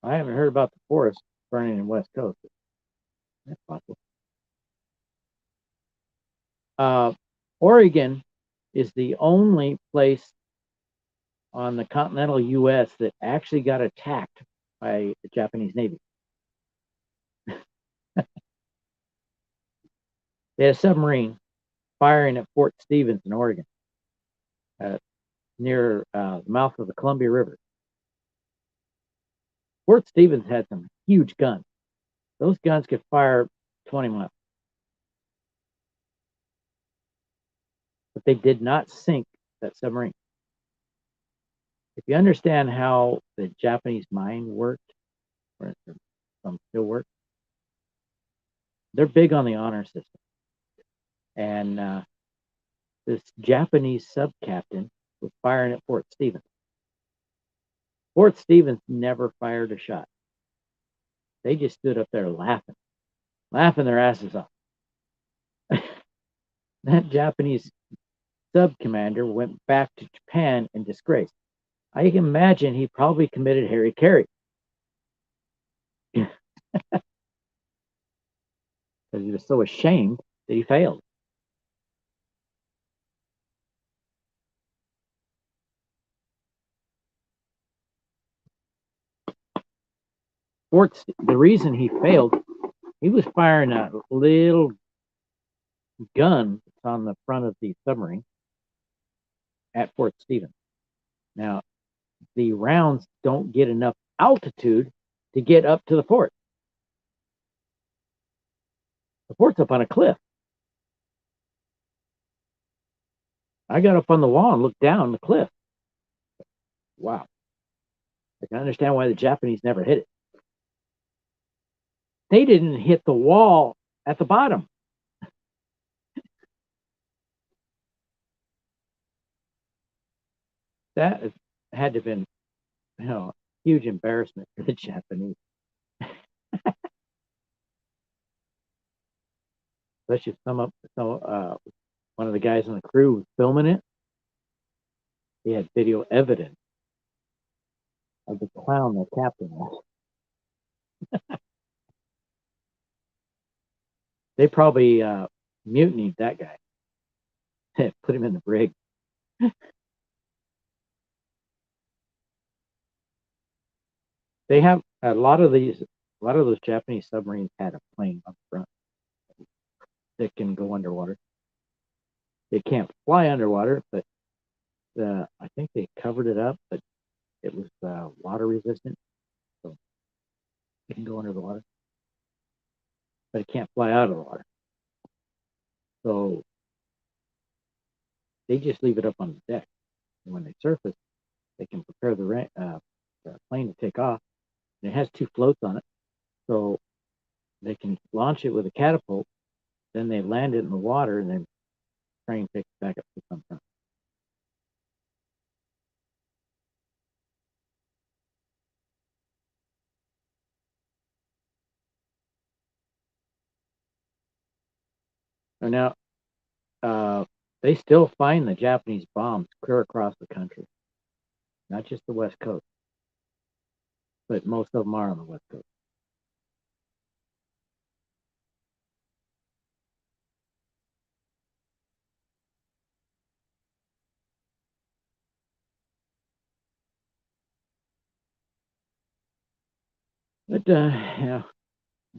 [SPEAKER 1] I haven't heard about the forest burning in West Coast. That's possible. Oregon is the only place on the continental U.S. that actually got attacked by the Japanese Navy. They had a submarine firing at Fort Stevens in Oregon, near the mouth of the Columbia River. Fort Stevens had some huge guns. Those guns could fire 20 miles. But they did not sink that submarine. If you understand how the Japanese mind worked, or some still work, they're big on the honor system. And this Japanese sub-captain was firing at Fort Stevens. Fort Stevens never fired a shot. They just stood up there laughing their asses off. That Japanese sub-commander went back to Japan in disgrace. I can imagine he probably committed hara-kiri. Because he was so ashamed that he failed. The reason he failed, he was firing a little gun on the front of the submarine at Fort Stevens. Now, the rounds don't get enough altitude to get up to the fort. The fort's up on a cliff. I got up on the wall and looked down the cliff. Wow. I can understand why the Japanese never hit it. They didn't hit the wall at the bottom. That had to have been, a huge embarrassment for the Japanese. Especially if one of the guys on the crew was filming it. He had video evidence of the clown the captain was. They probably mutinied that guy. Put him in the brig. They have a lot of those Japanese submarines had a plane up front that can go underwater. They can't fly underwater, but I think they covered it up, but it was water resistant, so it can go under the water, but it can't fly out of the water. So they just leave it up on the deck, and when they surface, they can prepare the plane to take off. And it has 2 floats on it, so they can launch it with a catapult. Then they land it in the water, and then the train picks back up to some time. So now, they still find the Japanese bombs clear across the country, not just the West Coast, but most of them are on the West Coast. But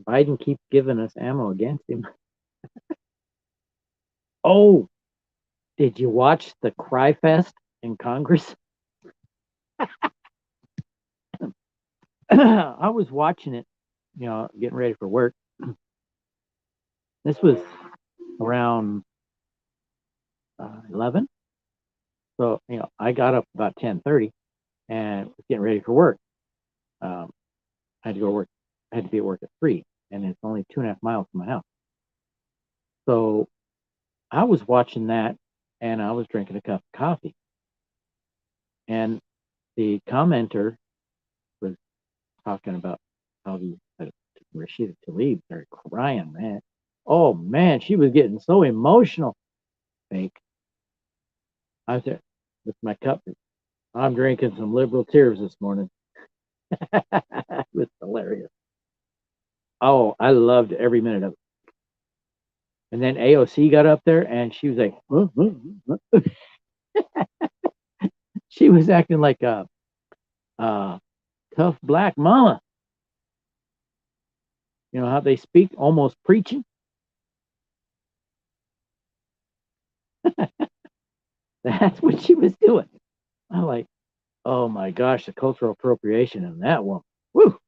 [SPEAKER 1] Biden keeps giving us ammo against him. Oh, did you watch the Cry Fest in Congress? I was watching it, getting ready for work. This was around 11. So, I got up about 10:30 and was getting ready for work. I had to go to work. I had to be at work at 3, and it's only 2.5 miles from my house. So I was watching that, and I was drinking a cup of coffee. And the commenter was talking about how Rashida Tlaib started crying, man. Oh, man, she was getting so emotional. Fake. I was there with my cup. I'm drinking some liberal tears this morning. It was hilarious. Oh, I loved every minute of it. And then AOC got up there and she was like, she was acting like a tough black mama. You know how they speak, almost preaching? That's what she was doing. I'm like, oh my gosh, the cultural appropriation in that one. Woo!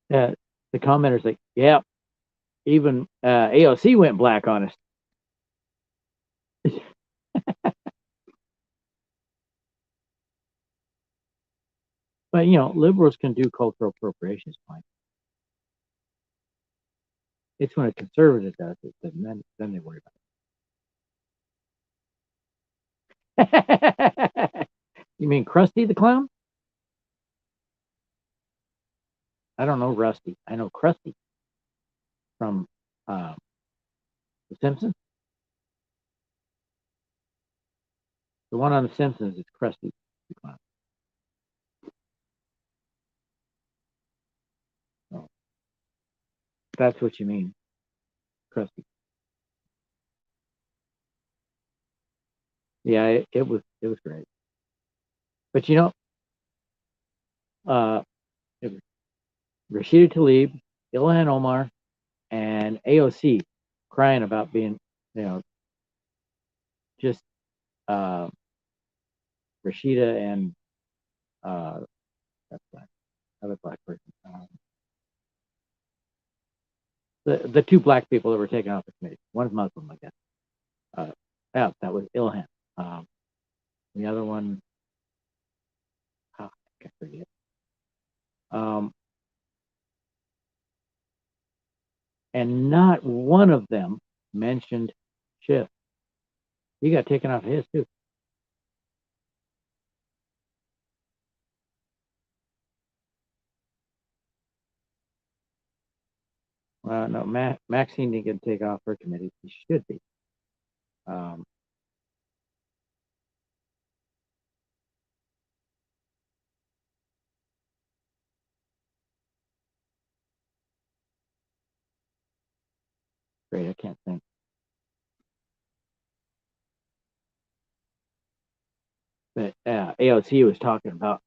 [SPEAKER 1] The commenter's like, yeah, even AOC went black on us. But, you know, liberals can do cultural appropriation fine. It's when a conservative does it, then they worry about it. You mean Krusty the Clown? I don't know Rusty. I know Krusty from The Simpsons. The one on The Simpsons is Krusty the Clown. So that's what you mean, Krusty. Yeah, it was great. But you know, it was Rashida Tlaib, Ilhan Omar, and AOC crying about being, you know, just uh, Rashida and that's black, other black person. The two black people that were taken off the committee. One's Muslim, I guess. Yeah, that was Ilhan. The other one, I can't forget. And not one of them mentioned Schiff. He got taken off his too. No, Maxine didn't get take off her committee. She should be. Um, Great, I can't think. But AOC was talking about,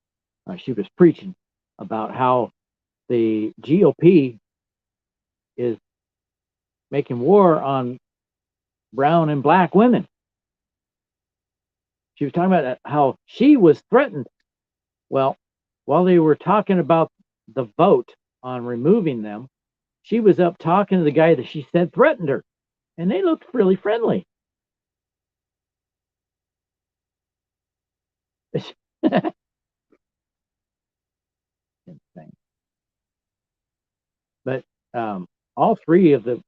[SPEAKER 1] she was preaching about how the GOP is making war on brown and black women. She was talking about how she was threatened. Well, while they were talking about the vote on removing them, she was up talking to the guy that she said threatened her, and they looked really friendly. But all three of the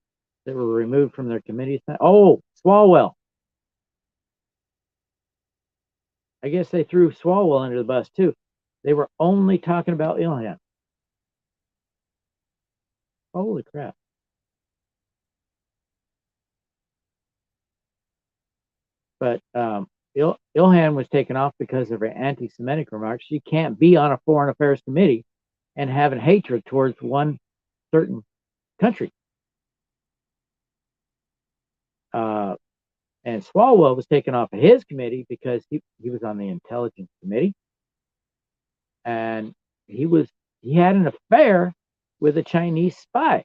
[SPEAKER 1] that were removed from their committees. Oh, Swalwell. I guess they threw Swalwell under the bus too. They were only talking about Ilhan. Holy crap. But Ilhan was taken off because of her anti-Semitic remarks. She can't be on a foreign affairs committee and having hatred towards one certain country. And Swalwell was taken off of his committee because he was on the intelligence committee, and he had an affair with a Chinese spy,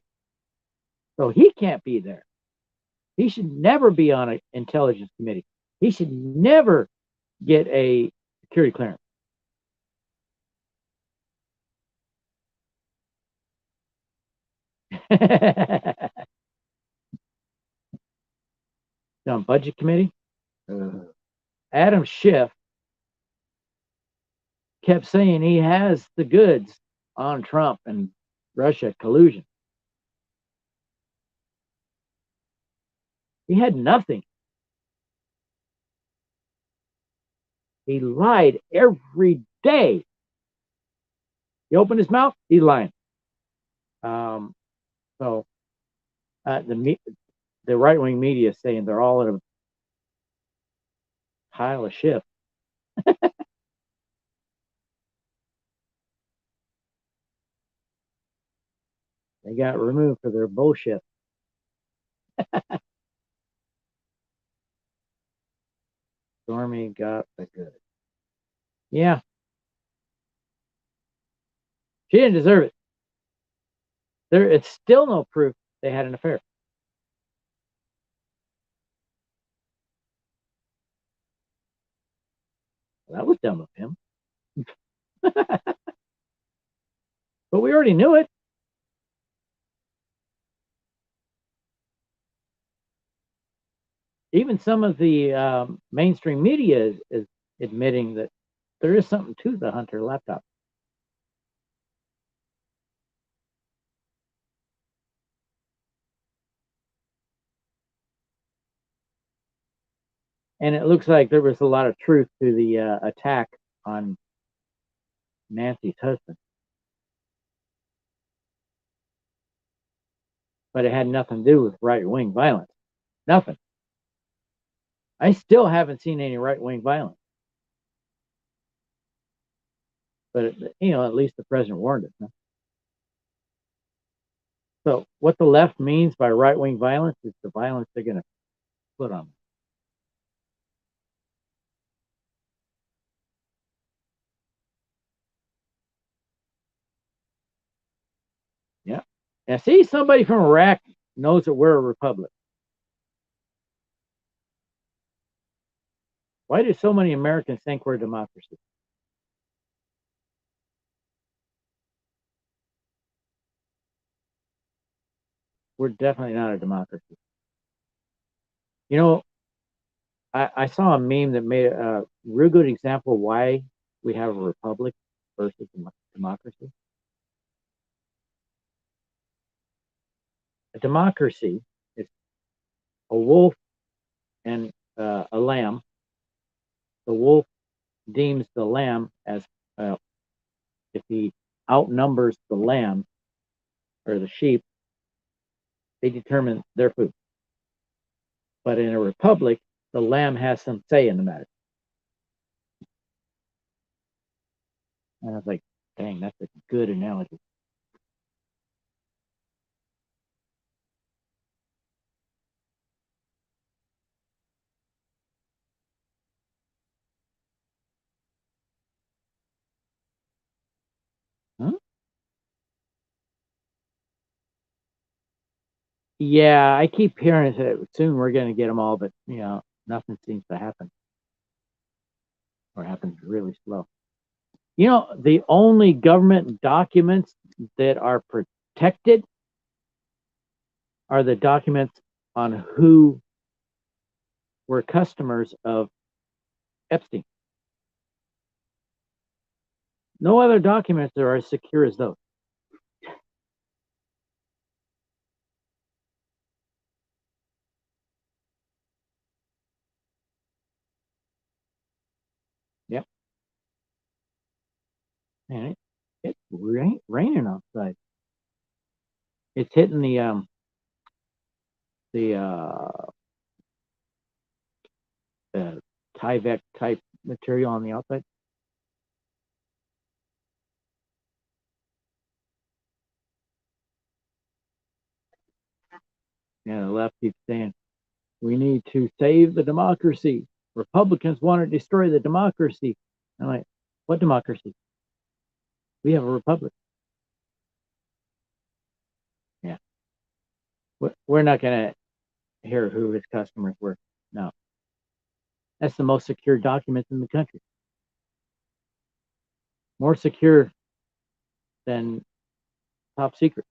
[SPEAKER 1] so he can't be there. He should never be on an intelligence committee. He should never get a security clearance. On budget committee, Adam Schiff kept saying he has the goods on Trump and Russia collusion. He had nothing. He lied every day. He opened his mouth, he's lying. So the right wing media is saying they're all in a pile of shit. They got removed for their bullshit. Stormy got the good. Yeah, she didn't deserve it. It's still no proof they had an affair. That was dumb of him. But we already knew it. Even some of the mainstream media is admitting that there is something to the Hunter laptop. And it looks like there was a lot of truth to the attack on Nancy's husband. But it had nothing to do with right wing violence. Nothing. I still haven't seen any right wing violence. But, at least the president warned us. Huh? So, what the left means by right wing violence is the violence they're going to put on them. Yeah. Now, see, somebody from Iraq knows that we're a republic. Why do so many Americans think we're a democracy? We're definitely not a democracy. You know, I saw a meme that made a real good example why we have a republic versus a democracy. A democracy is a wolf and a lamb. The wolf deems the lamb as if he outnumbers the lamb or the sheep, they determine their food. But in a republic, the lamb has some say in the matter. And I was like, dang, that's a good analogy. Huh? Yeah, I keep hearing that soon we're going to get them all, but nothing seems to happen, or happens really slow. The only government documents that are protected are the documents on who were customers of Epstein. No other documents are as secure as those. Yep. Man, it's raining outside. It's hitting the Tyvek type material on the outside. Yeah, the left keeps saying we need to save the democracy. Republicans want to destroy the democracy. I'm like, what democracy? We have a republic. Yeah. We're not going to hear who his customers were. No. That's the most secure document in the country. More secure than top secret.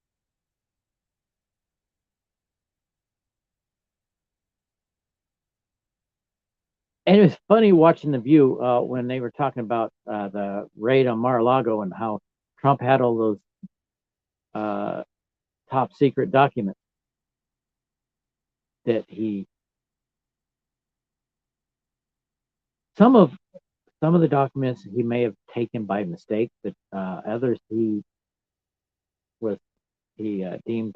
[SPEAKER 1] And it was funny watching The View when they were talking about the raid on Mar-a-Lago and how Trump had all those uh, top secret documents that some of the documents he may have taken by mistake, but others was he deemed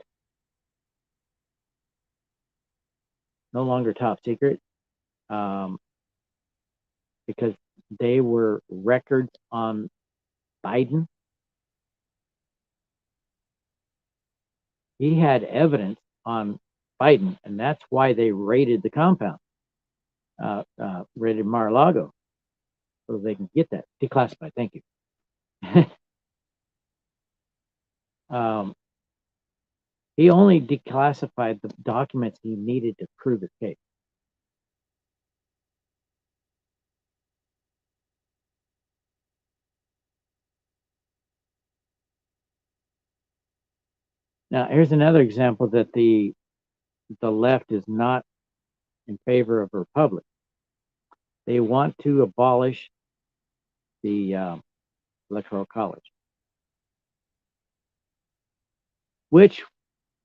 [SPEAKER 1] no longer top secret um, because they were records on Biden. He had evidence on Biden, and that's why they raided the compound, raided Mar-a-Lago, so they can get that declassified. Thank you. He only declassified the documents he needed to prove his case. Now, here's another example that the left is not in favor of a republic. They want to abolish the electoral college, which,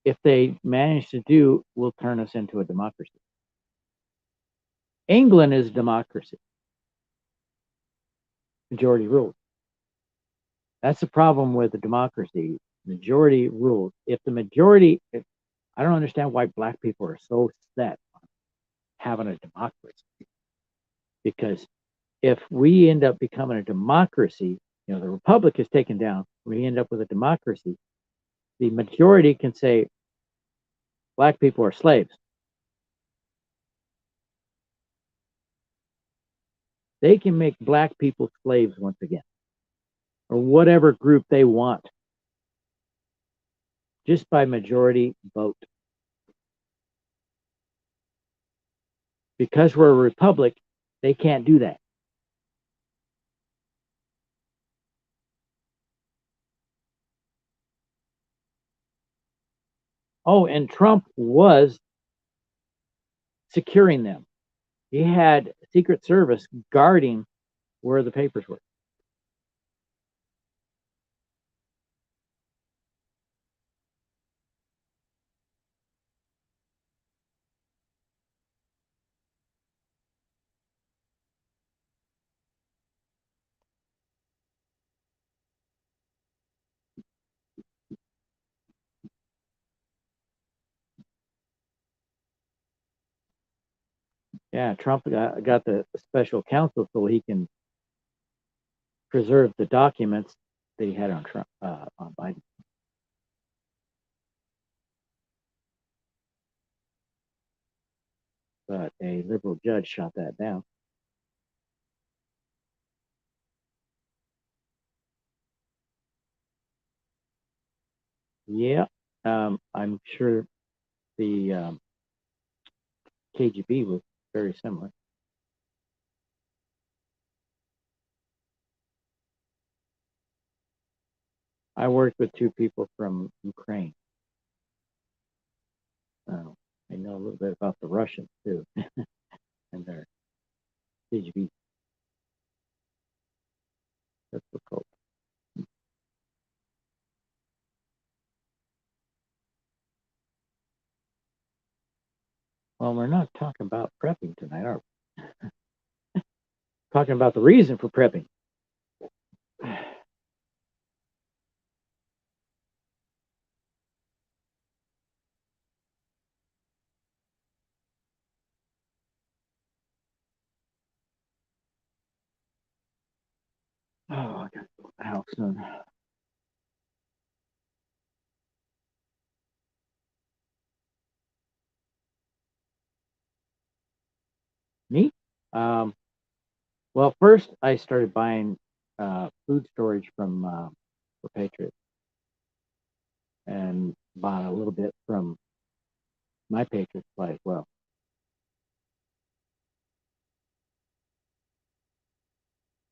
[SPEAKER 1] if they manage to do, will turn us into a democracy. England is a democracy. Majority rules. That's the problem with the democracy. Majority rules. If the majority, I don't understand why black people are so set on having a democracy. Because if we end up becoming a democracy, the republic is taken down, we end up with a democracy, the majority can say black people are slaves. They can make black people slaves once again, or whatever group they want, just by majority vote. Because we're a republic, they can't do that. Oh, and Trump was securing them. He had Secret Service guarding where the papers were. Yeah, Trump got the special counsel so he can preserve the documents that he had on Trump, on Biden. But a liberal judge shot that down. Yeah, I'm sure the KGB was very similar. I worked with two people from Ukraine. I know a little bit about the Russians too, and their KGB. That's what's called. Well, we're not talking about prepping tonight, are we? Talking about the reason for prepping. Oh, I got to go to the house soon. Me? Um, well, first I started buying food storage from for Patriot, and bought a little bit from my Patriot supply as well.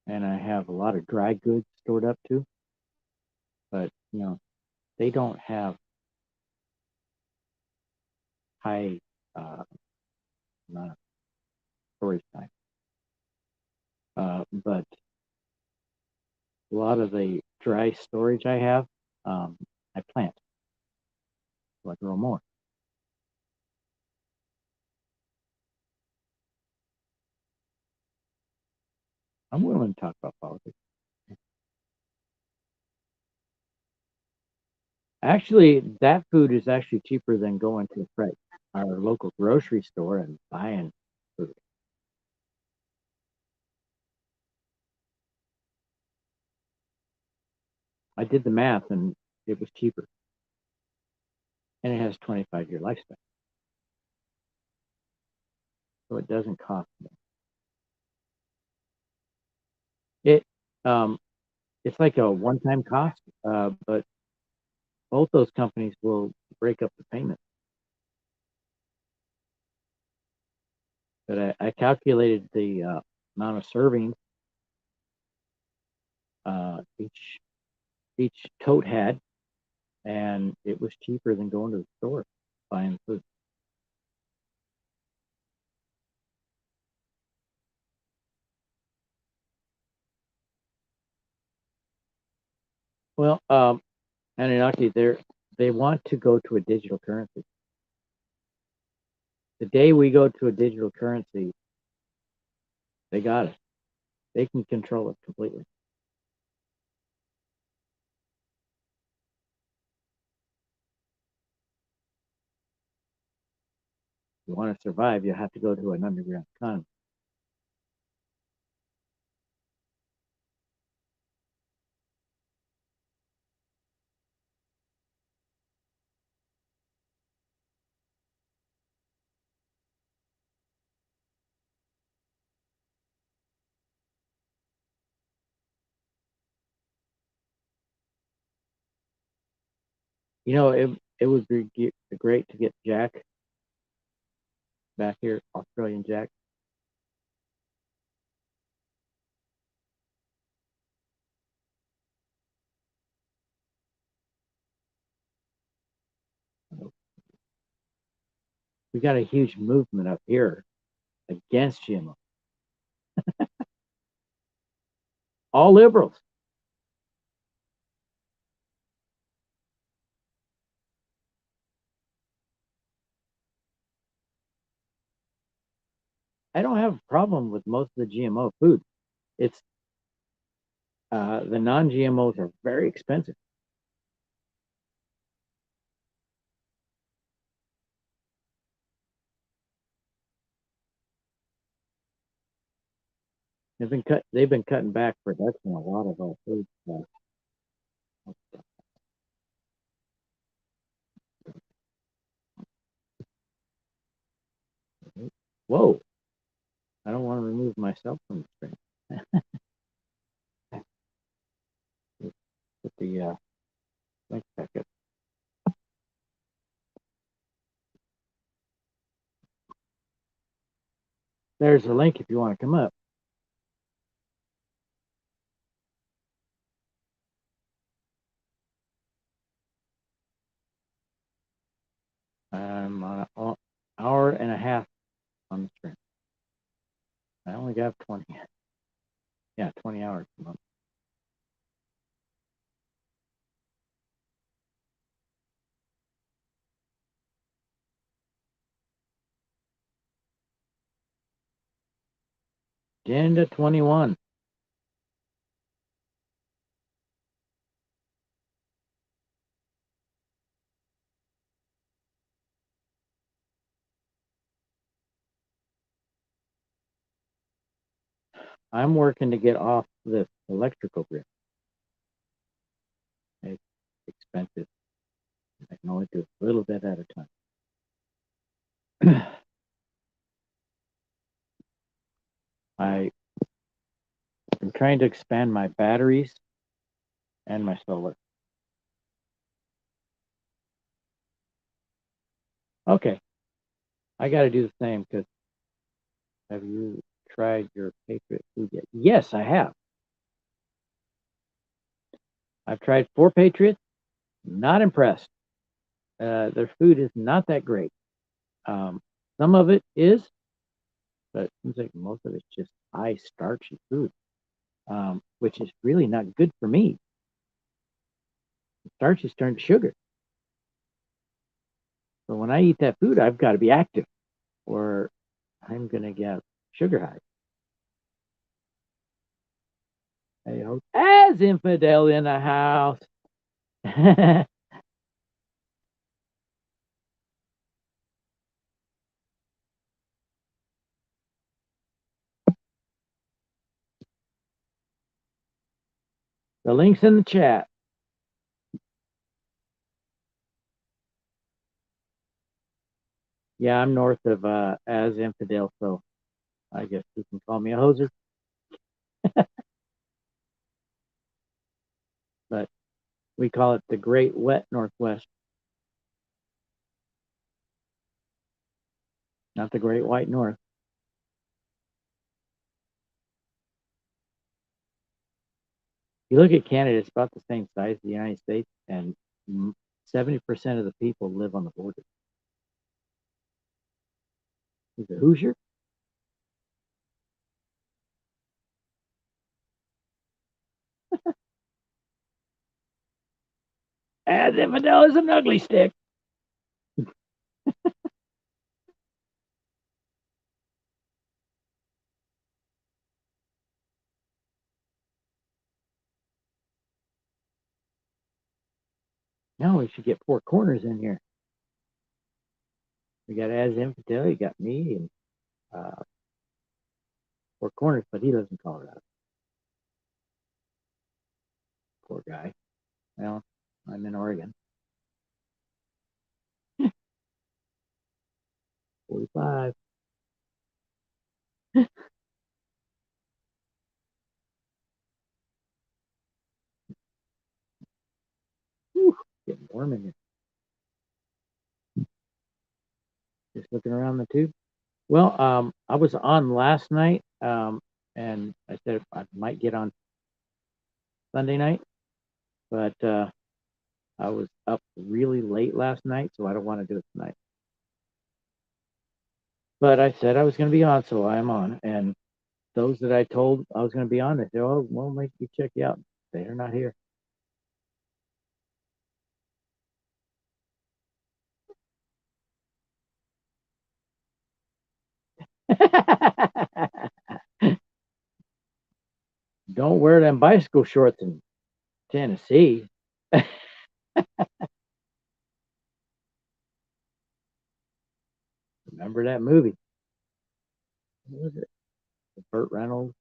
[SPEAKER 1] And I have a lot of dry goods stored up too, but they don't have high amount of storage time. But a lot of the dry storage I have, I plant, so I grow more. I'm willing to talk about politics. Actually, that food is actually cheaper than going to our local grocery store and buying food. I did the math and it was cheaper. and it has 25-year lifespan, so it doesn't cost more. It's like a one-time cost, but both those companies will break up the payment. But I calculated the amount of servings each tote had, and it was cheaper than going to the store buying food. Well, Anunnaki, they want to go to a digital currency. The day we go to a digital currency, they got it. They can control it completely. If you want to survive, you have to go to an underground economy. You know, it would be great to get Jack back here, Australian Jack. We got a huge movement up here against GMO. All liberals. I don't have a problem with most of the GMO food. It's the non-GMOs are very expensive. They've been cutting back production a lot of our food stuff. Whoa! I don't want to remove myself from the screen. Put the link back up. There's the link if you want to come up. I'm on an hour and a half on the screen. I only got 20. Yeah, 20 hours a month. Agenda 21. I'm working to get off this electrical grid. It's expensive. I can only do a little bit at a time. I'm trying to expand my batteries and my solar. Okay, I got to do the same because have you tried your Patriot food yet? Yes, I have. I've tried 4 Patriots. Not impressed. Their food is not that great. Some of it is, but it seems like most of it's just high starchy food, which is really not good for me. Starch is turned to sugar. So when I eat that food, I've got to be active or I'm going to get sugar high. As infidel in the house. The link's in the chat. Yeah, I'm north of As Infidel, so I guess you can call me a hoser. But we call it the Great Wet Northwest, not the Great White North. You look at Canada, it's about the same size as the United States, and 70% of the people live on the border. He's a Hoosier. As Infidel is an ugly stick. Now we should get Four Corners in here. We got As Infidel, you got me, and Four Corners, but he lives in Colorado. Poor guy. Well, I'm in Oregon. 45. Whew, getting warm in here. Just looking around the tube. Well, I was on last night, and I said I might get on Sunday night, but I was up really late last night, so I don't want to do it tonight. But I said I was going to be on, so I'm on. And those that I told I was going to be on, they said, "Oh, well, make you check you out." They're not here. Don't wear them bicycle shorts in Tennessee. Remember that movie? What was it? With Burt Reynolds.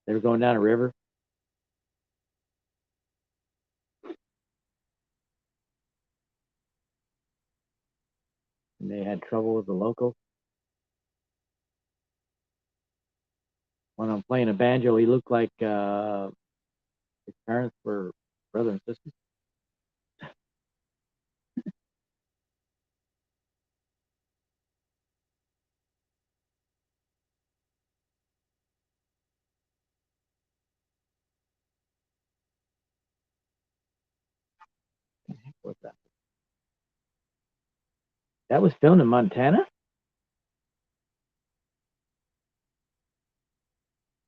[SPEAKER 1] They were going down a river, and they had trouble with the locals. When I'm playing a banjo, he looked like his parents were brother and sister. What's that? That was filmed in Montana?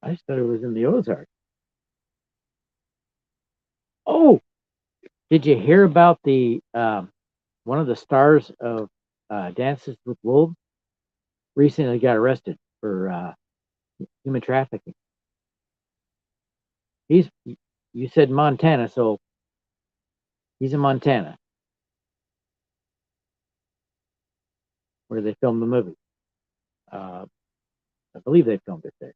[SPEAKER 1] I just thought it was in the Ozarks. Oh, did you hear about the one of the stars of Dances with Wolves recently got arrested for human trafficking? He's You said Montana, so he's in Montana where they filmed the movie. Uh, I believe they filmed it there.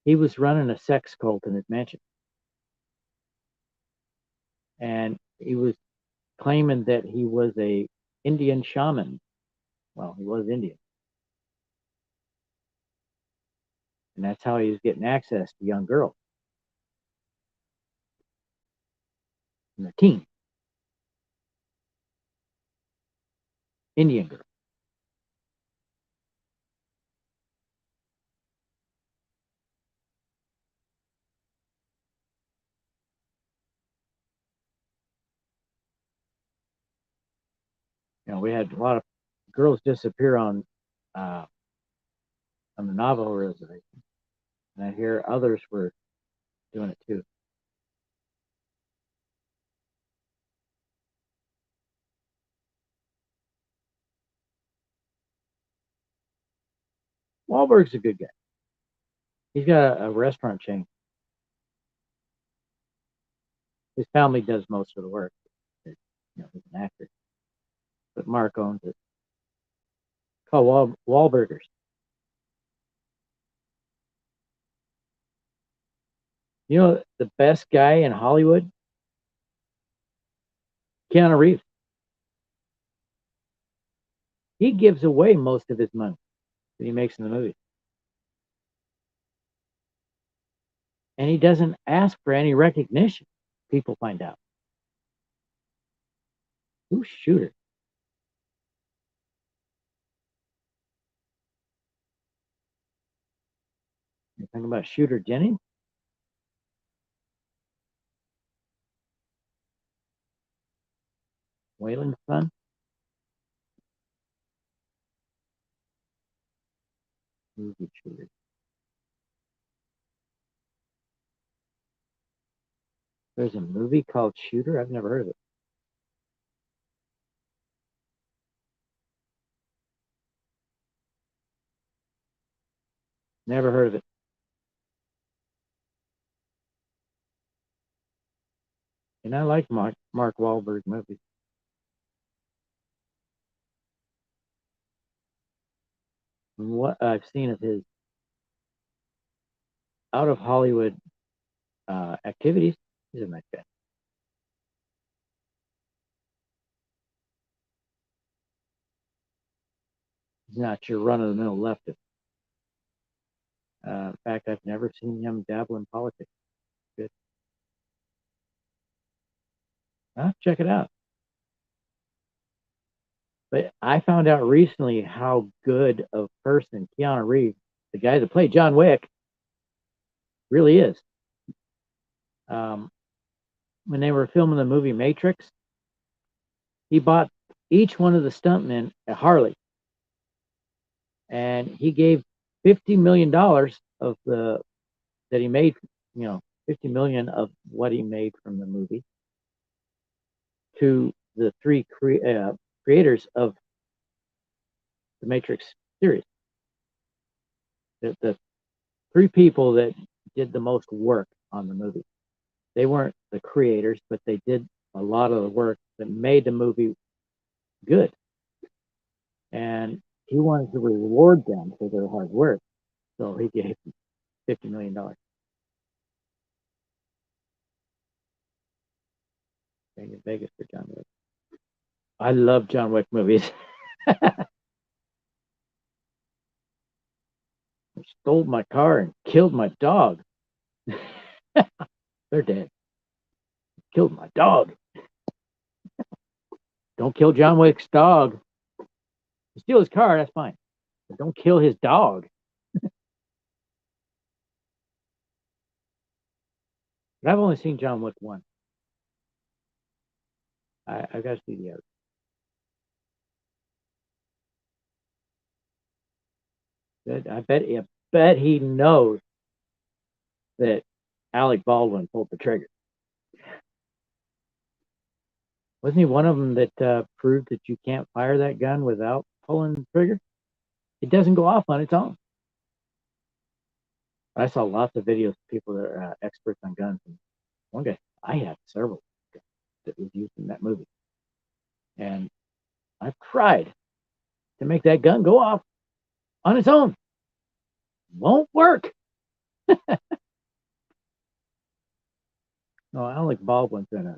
[SPEAKER 1] He was running a sex cult in his mansion, and he was claiming that he was a Indian shaman. Well, he was Indian, and that's how he was getting access to young girls and their teens, Indian girls. We had a lot of girls disappear uh, on the Navajo reservation, and I hear others were doing it too. Wahlberg's a good guy. He's got a restaurant chain. His family does most of the work. He's an actor, but Mark owns it. Called Wahlburgers. The best guy in Hollywood Keanu Reeves. He gives away most of his money that he makes in the movie. And he doesn't ask for any recognition. People find out. Who's Shooter? You're talking about Shooter Jennings? Waylon's son? Movie Shooter. There's a movie called Shooter? I've never heard of it. Never heard of it. And I like Mark Wahlberg movies. And what I've seen of his out of Hollywood activities, he's a nice guy. He's not your run of the mill leftist. In fact, I've never seen him dabble in politics. Good. Check it out. But I found out recently how good of person Keanu Reeves, the guy that played John Wick, really is. When they were filming the movie Matrix, he bought each one of the stuntmen a Harley, and he gave $50 million of the that he made, 50 million of what he made from the movie to the three creators of the Matrix series. The three people that did the most work on the movie. They weren't the creators, but they did a lot of the work that made the movie good. And he wanted to reward them for their hard work. So he gave them $50 million. Staying in Vegas for John Wick. I love John Wick movies. Stole my car and killed my dog. They're dead. Killed my dog. Don't kill John Wick's dog. You steal his car, that's fine. But don't kill his dog. But I've only seen John Wick once. I got to see the other. I bet he knows that Alec Baldwin pulled the trigger. Wasn't he one of them that proved that you can't fire that gun without pulling the trigger? It doesn't go off on its own. I saw lots of videos of people that are experts on guns. And one guy, I had several that was used in that movie. And I've tried to make that gun go off on its own. Won't work. No, Alec Baldwin's in a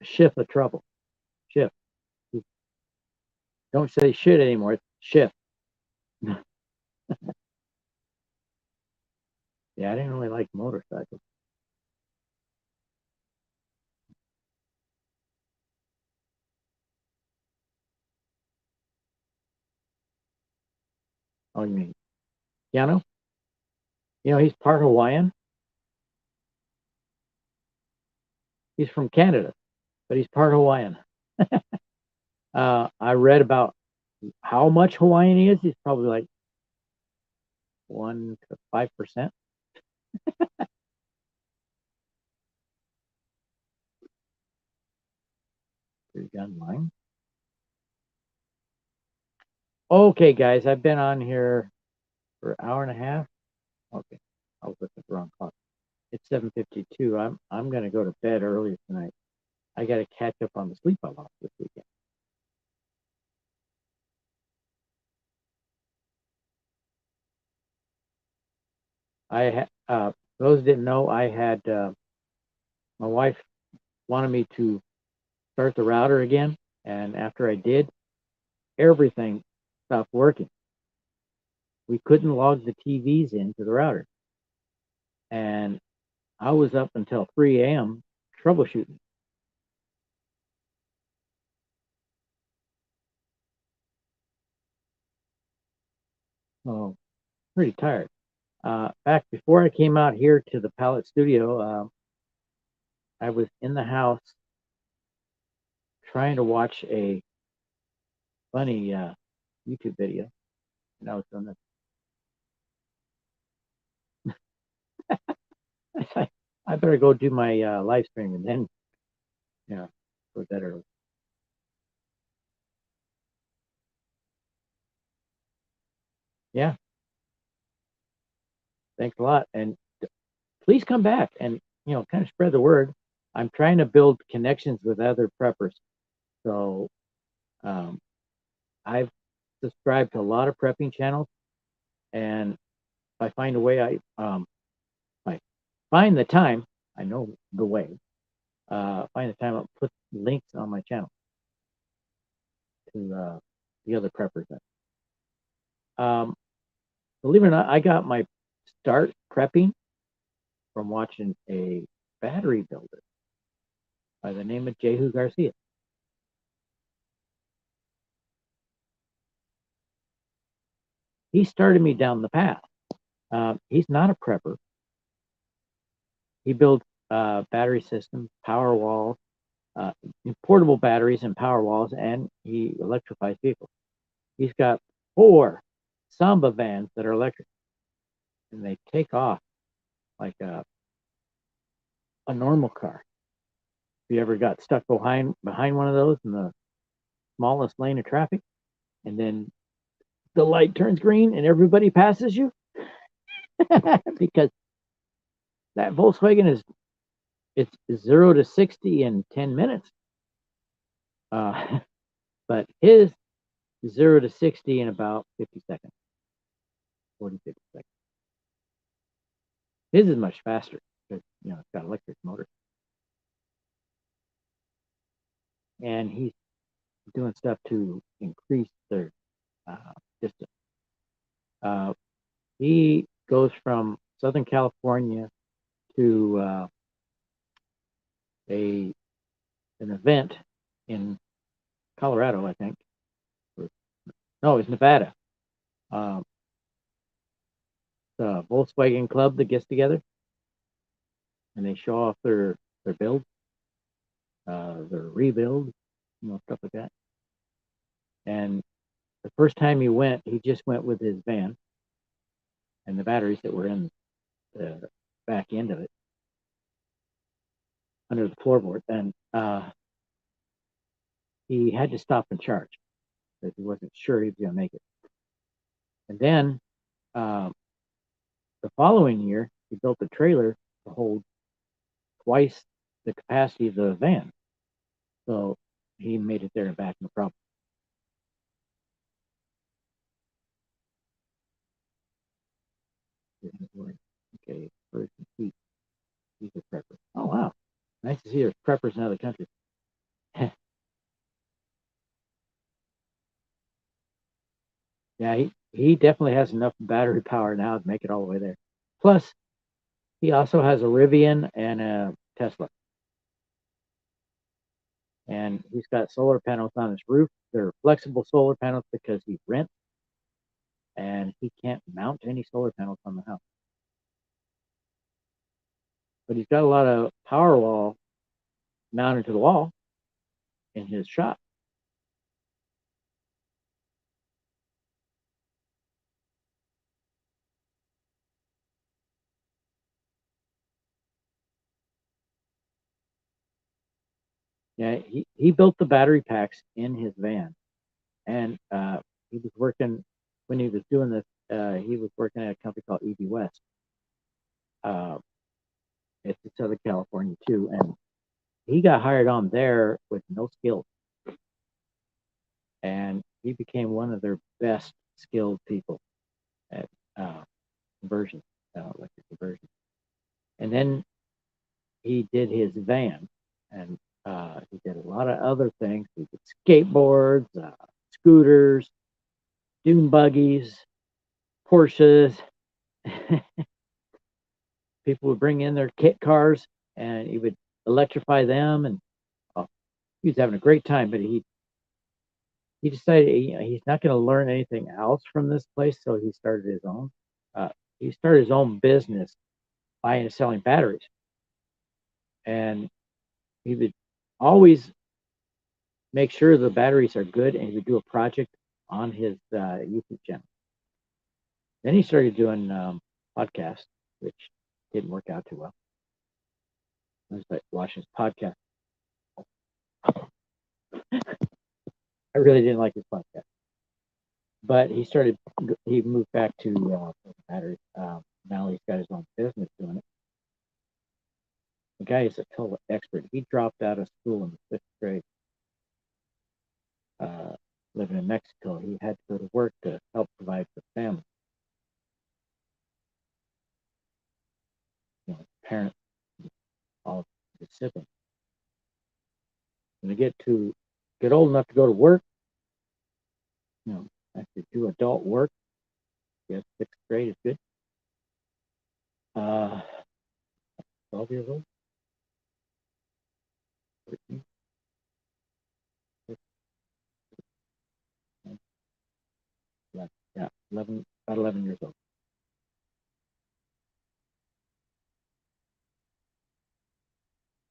[SPEAKER 1] shift of trouble. Shift. Don't say shit anymore. It's shift. Yeah, I didn't really like motorcycles. Oh, you mean Keanu? He's part Hawaiian. He's from Canada, but he's part Hawaiian. I read about how much Hawaiian he is. He's probably like 1 to 5%. Gun line. Okay, guys, I've been on here for an hour and a half. Okay, I was looking at the wrong clock. It's 7:52. I'm gonna go to bed early tonight. I got to catch up on the sleep I lost this weekend. I those didn't know I had my wife wanted me to start the router again, and after I did, everything stopped working. We couldn't log the TVs into the router, and I was up until 3 a.m. troubleshooting. So pretty tired. Back before I came out here to the Palette Studio, I was in the house trying to watch a funny YouTube video, and I was doing this. I better go do my live stream and then, go that early. Yeah, thanks a lot, and please come back and kind of spread the word. I'm trying to build connections with other preppers, so um, I've subscribed to a lot of prepping channels, and if I find a way, I find the time. I know the way. Find the time. I'll put links on my channel to the other preppers. Um, Believe it or not, I got my start prepping from watching a battery builder by the name of Jehu Garcia. He started me down the path. He's not a prepper. He builds battery systems, power walls, portable batteries and power walls, and he electrifies vehicles. He's got 4 Samba vans that are electric, and they take off like a normal car. If you ever got stuck behind one of those in the smallest lane of traffic, and then the light turns green and everybody passes you, because that Volkswagen it's 0 to 60 in 10 minutes. But his 0 to 60 in about 50 seconds, 40, 50 seconds. His is much faster because, it's got electric motor. And he's doing stuff to increase their distance. He goes from Southern California to an event in Colorado, I think. No, it's Nevada. The Volkswagen Club that gets together, and they show off their build, their rebuild, stuff like that. And the first time he went, he just went with his van and the batteries that were in the back end of it, under the floorboard. And he had to stop and charge because he wasn't sure he was going to make it. And then the following year, he built a trailer to hold twice the capacity of the van. So he made it there and back, no problem. Okay, first and feet. He's a prepper. Oh, wow. Nice to see there's preppers in other countries. Yeah, he definitely has enough battery power now to make it all the way there. Plus, he also has a Rivian and a Tesla. And he's got solar panels on his roof. They're flexible solar panels because he rents, and he can't mount any solar panels on the house. But he's got a lot of power wall mounted to the wall in his shop. Yeah, he built the battery packs in his van, and he was working when he was doing this. He was working at a company called EV West. It's in Southern California too, and he got hired on there with no skills, and he became one of their best skilled people at conversion, electric conversion. And then he did his van, And he did a lot of other things. He did skateboards, scooters, dune buggies, Porsches. People would bring in their kit cars, and he would electrify them. And oh, he was having a great time. But he decided he's not going to learn anything else from this place, so he started his own. He started his own business buying and selling batteries, and he would always make sure the batteries are good, and he would do a project on his YouTube channel. Then he started doing podcasts, which didn't work out too well. I was like watching his podcast. I really didn't like his podcast, but he moved back to batteries. Now he's got his own business doing it. The guy is a total expert. He dropped out of school in the 5th grade, living in Mexico. He had to go to work to help provide for the family. Parents, all his siblings. When they get old enough to go to work, actually do adult work. Yes, 6th grade is good. 12 years old, 13, 11, yeah, 11, about 11 years old.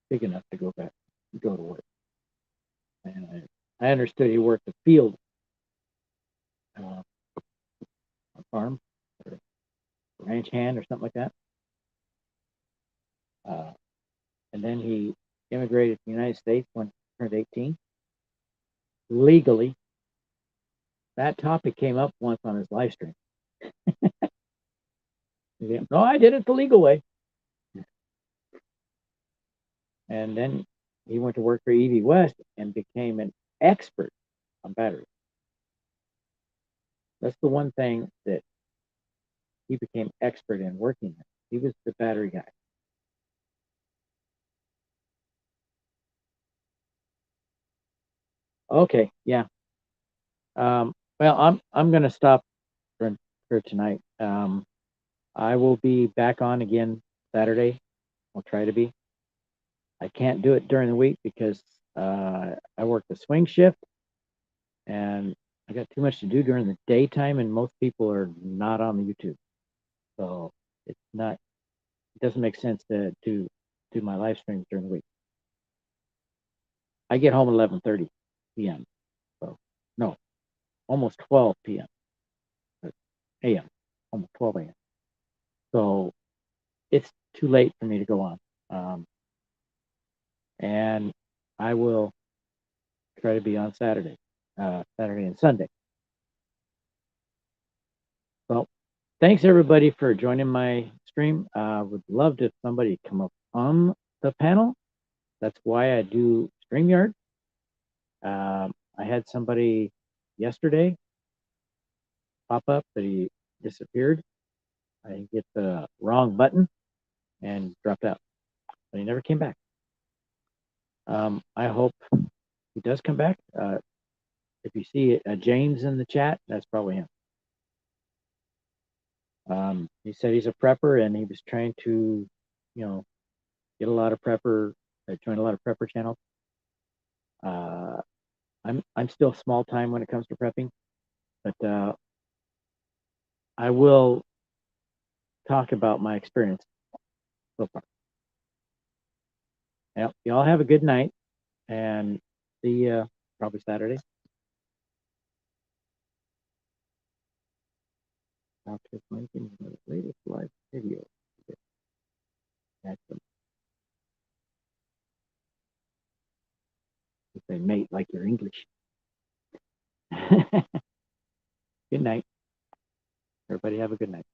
[SPEAKER 1] Big enough to go to work. And I understood he worked the field, a farm, or ranch hand or something like that. And then he immigrated to the United States when he turned 18 legally. That topic came up once on his live stream. No, I did it the legal way. And then he went to work for EV West and became an expert on batteries. That's the one thing that he became expert in working in. He was the battery guy. Okay, yeah. Well, I'm gonna stop for tonight. I will be back on again Saturday. I'll try to be. I can't do it during the week because I work the swing shift, and I got too much to do during the daytime, and most people are not on the YouTube, so it's not. It doesn't make sense to do my live streams during the week. I get home at 11:30 p.m. So no, almost 12 p.m. a.m. Almost 12 a.m. So it's too late for me to go on. And I will try to be on Saturday and Sunday. Well, thanks everybody for joining my stream. Would love if somebody come up on the panel. That's why I do StreamYard. I had somebody yesterday pop up, but he disappeared. I hit the wrong button and dropped out, but he never came back. I hope he does come back. If you see James in the chat, that's probably him. He said he's a prepper and he was trying to, get a lot of prepper, join a lot of prepper channels. I'm still small time when it comes to prepping, but I will talk about my experience so far. Yep, y'all have a good night and see you probably Saturday. After making the latest live video. Excellent. If they mate like you're English. Good night. Everybody have a good night.